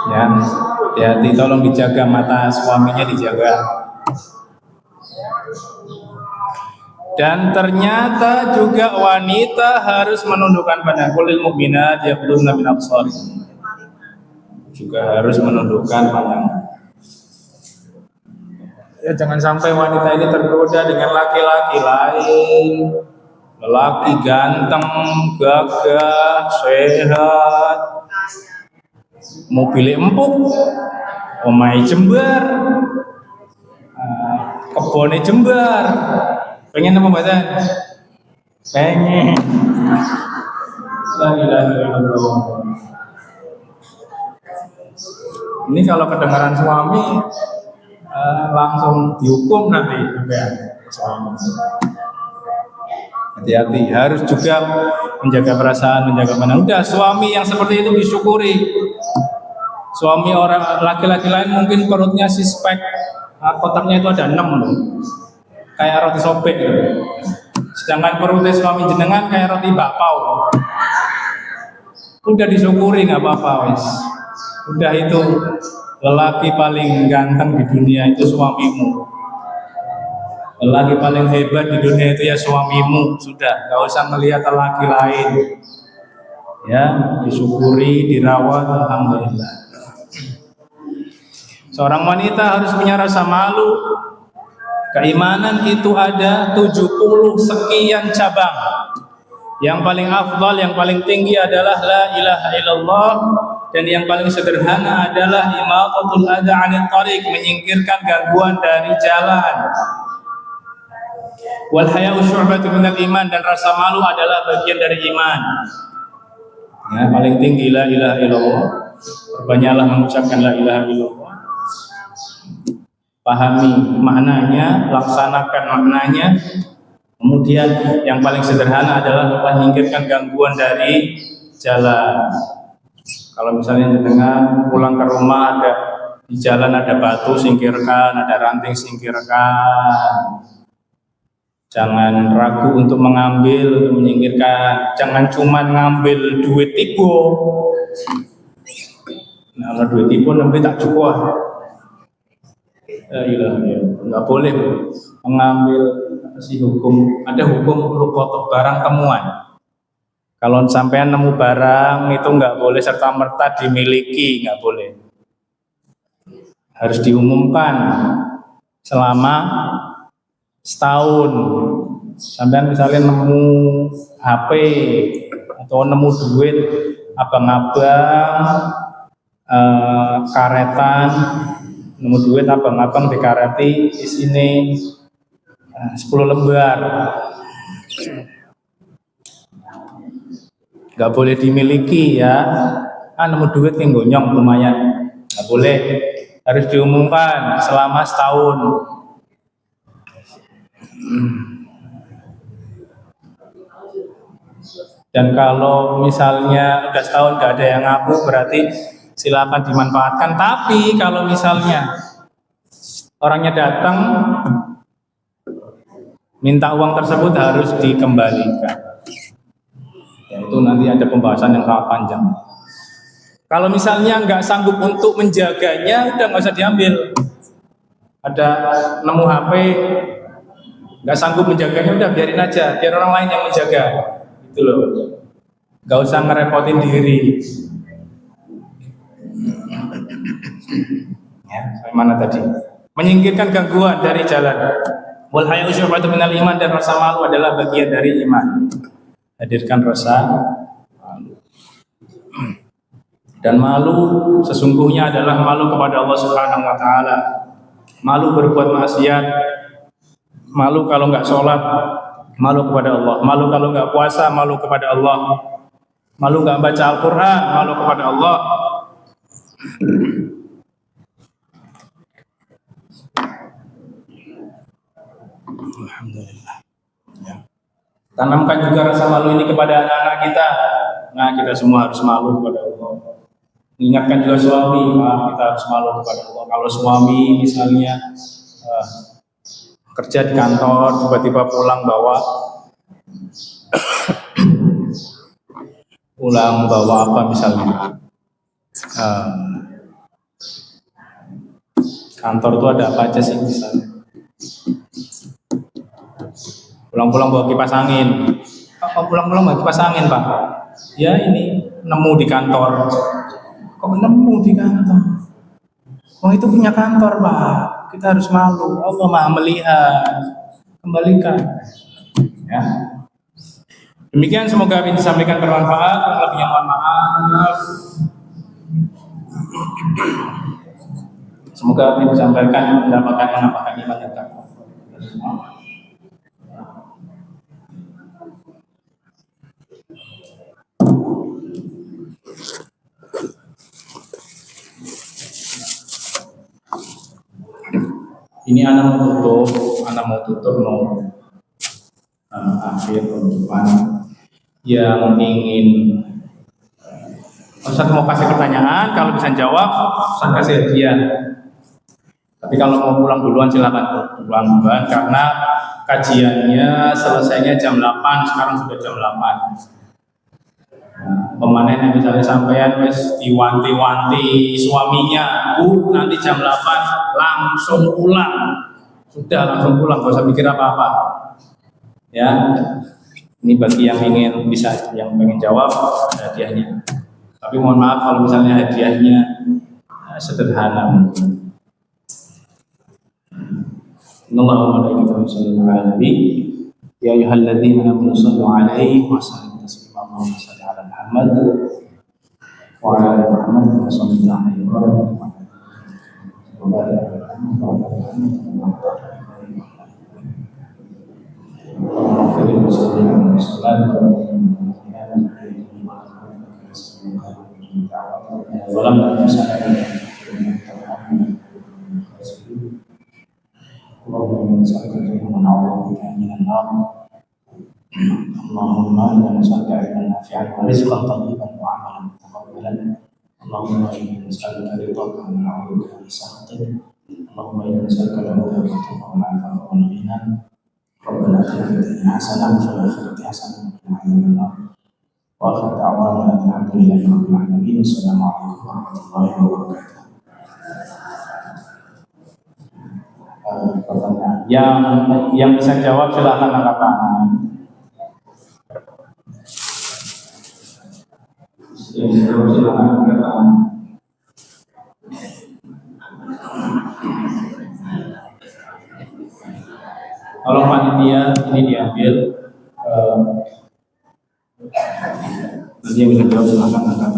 Ya, hati-hati, tolong dijaga mata suaminya, dijaga. Dan ternyata juga wanita harus menundukkan pandangan. Qulil mu'minat yaghdudna min absarihim. Juga harus menundukkan pandangan. Ya, jangan sampai wanita ini tergoda dengan laki-laki lain. Lelaki ganteng, gagah, sehat, mobil empuk, omai jembar, kebone jembar. Pengen apa badan? Pengen. La ilaha illallah. Ini kalau kedengaran suami langsung dihukum nanti suami. Hati-hati, harus juga menjaga perasaan, menjaga pandangan. Udah, suami yang seperti itu disyukuri. Suami orang laki-laki lain mungkin perutnya sispek, kotaknya itu ada 6, kayak roti sobek gitu. Sedangkan perutnya suami jenengan kayak roti bakpao. Udah disyukuri nggak apa-apa wes. Udah itu lelaki paling ganteng di dunia itu suamimu. Lelaki paling hebat di dunia itu ya suamimu. Sudah, nggak usah melihat lelaki lain. Ya, disyukuri, dirawat, alhamdulillah. Seorang wanita harus punya rasa malu. Keimanan itu ada 70 sekian cabang. Yang paling afdal, yang paling tinggi adalah la ilaha illallah, dan yang paling sederhana adalah imatatul adza 'anil thariq, menyingkirkan gangguan dari jalan. Wal haya'u syu'batun minal iman, dan rasa malu adalah bagian dari iman. Ya, paling tinggi la ilaha illallah. Perbanyaklah mengucapkan la ilaha illallah. Pahami maknanya, laksanakan maknanya. Kemudian yang paling sederhana adalah menyingkirkan gangguan dari jalan. Kalau misalnya dengan pulang ke rumah ada di jalan ada batu, singkirkan, ada ranting, singkirkan. Jangan ragu untuk mengambil, untuk menyingkirkan. Jangan cuma ngambil duit tipu. Nah, kalau duit tipu nanti tak cukup. Nggak boleh mengambil hukum. Ada hukum lukotok barang temuan. Kalau sampean nemu barang itu nggak boleh serta merta dimiliki, nggak boleh. Harus diumumkan selama setahun. Sampean misalnya nemu HP atau nemu duit abang-abang, karetan, nemu duit abang-abang dikareti isine 10 lembar. Nggak boleh dimiliki ya. Nemu duit yang gonyong lumayan. Nggak boleh. Harus diumumkan selama setahun. Dan kalau misalnya udah setahun nggak ada yang ngaku, berarti silakan dimanfaatkan. Tapi kalau misalnya orangnya datang minta uang tersebut harus dikembalikan. Ya, itu nanti ada pembahasan yang sangat panjang. Kalau misalnya nggak sanggup untuk menjaganya, udah nggak usah diambil. Ada nemu HP, nggak sanggup menjaganya, udah biarin aja, biar orang lain yang menjaga. Gitu loh. Nggak usah ngerepotin diri. Ya, mana tadi? Menyingkirkan gangguan dari jalan. Wal haya'u syu'batun minal iman, dan rasa malu adalah bagian dari iman. Hadirkan rasa malu. Dan malu sesungguhnya adalah malu kepada Allah Subhanahu wa taala. Malu berbuat maksiat, malu kalau nggak sholat, malu kepada Allah. Malu kalau nggak puasa, malu kepada Allah. Malu nggak baca Al-Quran, malu kepada Allah. Alhamdulillah. Ya. Tanamkan juga rasa malu ini kepada anak-anak kita. Nah, kita semua harus malu kepada Allah. Ingatkan juga suami, kita harus malu kepada Allah. Kalau suami misalnya kerja di kantor, tiba-tiba pulang bawa apa misalnya, kantor itu ada apa aja sih misalnya, pulang-pulang bawa kipas angin. Apa pulang-pulang bawa kipas angin, Pak? Ya ini nemu di kantor. Kok nemu di kantor? Oh itu punya kantor, Pak. Kita harus malu. Allah Maha melihat. Kembalikan. Ya. Demikian, semoga apa yang disampaikan bermanfaat. Kalau lebihnya mohon maaf. Semoga apa yang disampaikan mendapatkan iman dan takwa. Ini anak mau tutup mau akhir penutupan yang ingin Ustaz mau kasih pertanyaan, kalau bisa jawab Ustaz kasih hadiah. Tapi kalau mau pulang duluan silakan pulang duluan, karena kajiannya selesainya jam 8, sekarang sudah jam 8. Pemanennya misalnya sampean wis diwanti-wanti suaminya, Bu, nanti jam 8 langsung pulang. Sudah langsung pulang, gak usah mikir apa-apa. Ya, ini bagi yang pengen jawab ada hadiahnya. Tapi mohon maaf kalau misalnya hadiahnya sederhana. Allahumma barik ala nabi ya ayyuhalladzina amanu sallu alaihi wa sallimu taslima. Allahumma shalli ala Muhammad wa ala ali Muhammad wa sallallahu alaihi wa sallam. اللهم نسألك العلم ونعوذ بك من النار. اللهم إنا نسألك علما نافعا ورزقا طيبا وعملا متقبلا. اللهم إنا نسألك رضاك ونعوذ بك من سخطك. اللهم إنا نسألك الهدى والتقى والعفاف والغنى. ربنا آتنا في الدنيا حسنة وفي الآخرة حسنة وقنا عذاب النار. وآخر دعوانا أن الحمد لله رب العالمين. السلام عليكم ورحمة الله وبركاته. Pertanyaan yang bisa jawab silakan angkat tangan. Silakan angkat tangan. Kalau panitia ini diambil, nanti yang bisa jawab silakan angkat tangan.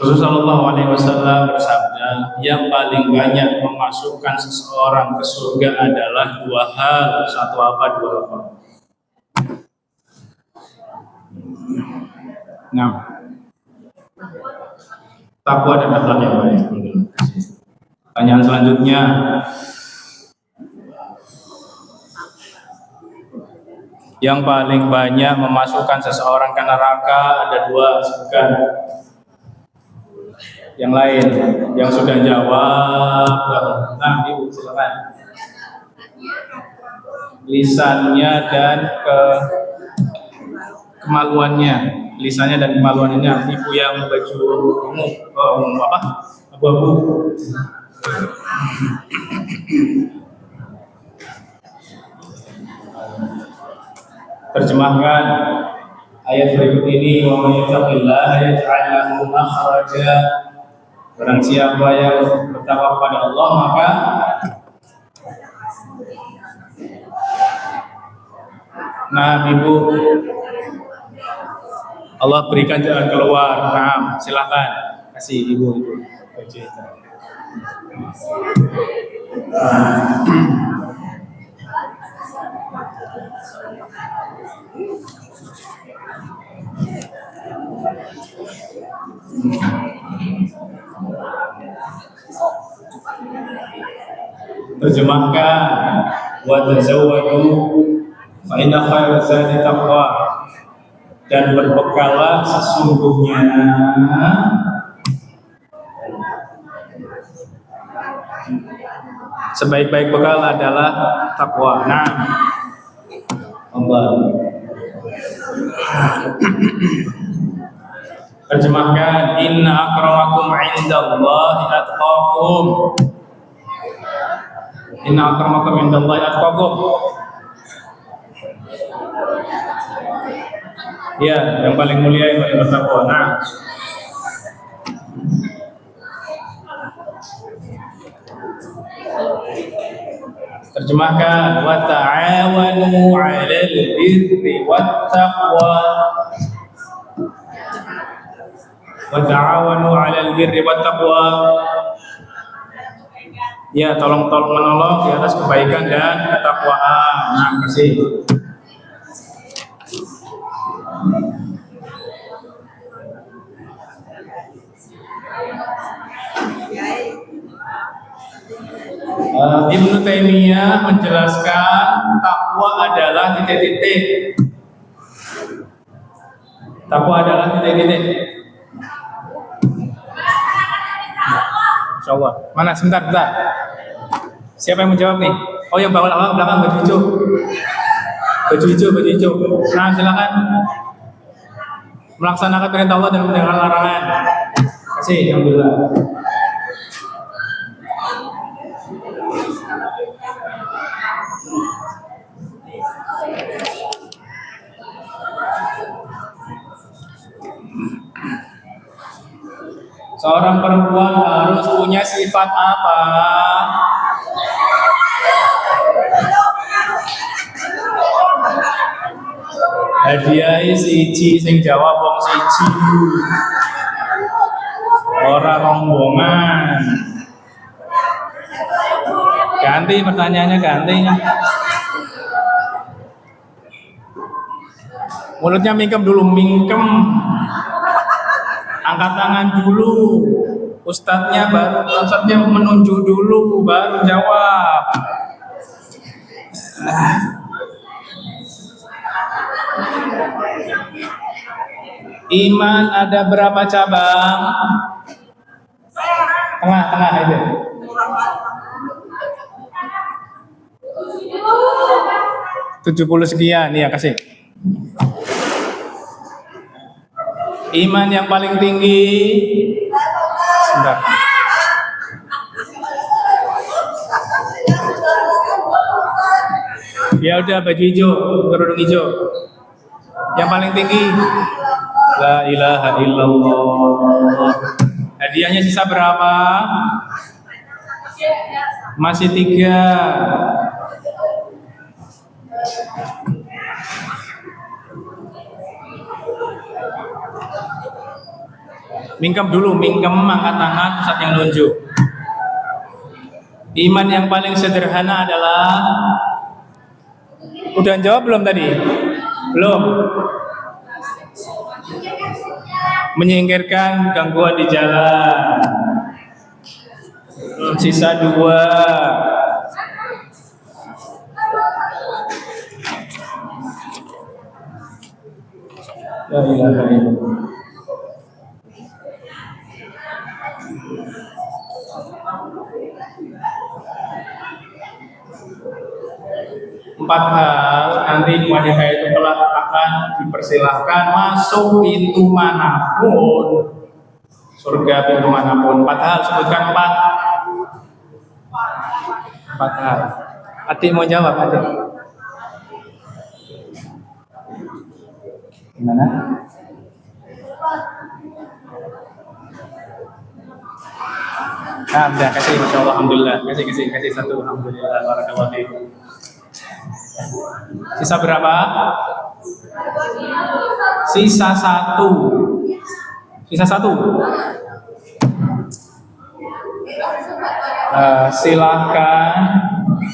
Rasulullah Shallallahu Alaihi Wasallam bersabda, yang paling banyak memasukkan seseorang ke surga adalah dua hal. Satu apa? Dua apa? Nah, takwa dan akhlak yang baik. Pertanyaan selanjutnya, yang paling banyak memasukkan seseorang ke neraka ada dua. Sebutkan. Yang lain yang sudah jawab, nah ibu silakan. Lisannya dan kemaluannya, lisannya dan kemaluannya. Ibu yang baju ungu, apa? Abu-abu. Terjemahkan ayat berikut ini. Wa may yattaqillaha yaj'al lahu makhraja. Barang siapa yang bertakwa kepada Allah, maka ibu Allah berikan jalan keluar. Nah, silakan kasih ibu baju itu. Terjemahkan, wa tazawwadu fa inna khairaz zadi taqwa, dan berbekalah sesungguhnya sebaik-baik bekal adalah takwa. Nah, Allah. Terjemahkan, inna akramakum indallahi atqakum. Inna akramakum indallahi atqakum. Ya, yang paling mulia yang paling bertakwa. Nah, terjemahkan, wa ta'awanu 'alal birri wat taqwa. Wa ta'awanu 'alal birri wat taqwa. Ya, tolong menolong di atas kebaikan dan ketakwaan. Nah, kasih. Ibnu Taimiyah menjelaskan takwa adalah titik-titik. Takwa adalah titik-titik. Insyaallah. Mana sebentar. Siapa yang menjawab nih? Oh, yang belakang baju hijau. Baju hijau, baju hijau. Nah, silakan melaksanakan perintah Allah dan meninggalkan larangan. Kasih, alhamdulillah. Seorang perempuan harus punya sifat apa? Hadiahe siji sing jawab wong siji. Ora rombongan. Ganti pertanyaannya, ganti. Mulutnya mingkem dulu, mingkem. Angkat tangan dulu. Ustadznya menunjuk dulu, baru jawab. Iman ada berapa cabang? Tengah itu. 70 sekian, ya kasih. Iman yang paling tinggi. Sebentar. Ya udah, baju hijau, kerudung hijau. Yang paling tinggi. La ilaha illallah. Hadiahnya sisa berapa? Masih 3. Mingkem dulu, mingkem, angkat tangan saat yang nunjuk. Iman yang paling sederhana adalah, udah jawab belum tadi? Belum. Menyingkirkan gangguan di jalan. Sisa 2. La ilaha illallah. Empat hal nanti wanita itu kelak akan dipersilahkan masuk pintu manapun, surga pintu manapun. 4 hal, sebutkan 4 hal. Adik mau jawab, adik. Gimana? Nah, udah kasih, masya Allah, alhamdulillah. Kasih 1, alhamdulillah, barakallahu fiikum. Sisa berapa? Sisa 1. Silahkan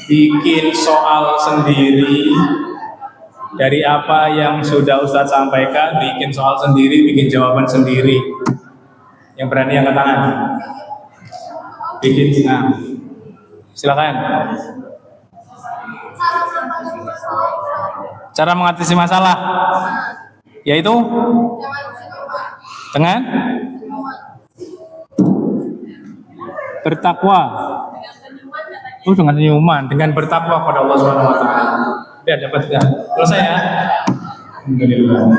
bikin soal sendiri dari apa yang sudah Ustadz sampaikan. Bikin soal sendiri, bikin jawaban sendiri. Yang berani angkat tangan. Bikin, silakan. Cara mengatasi masalah, yaitu dengan bertakwa. Dengan senyuman, dengan bertakwa kepada Allah Subhanahu wa taala. Ya, dapat ya. Selesai ya. Alhamdulillah.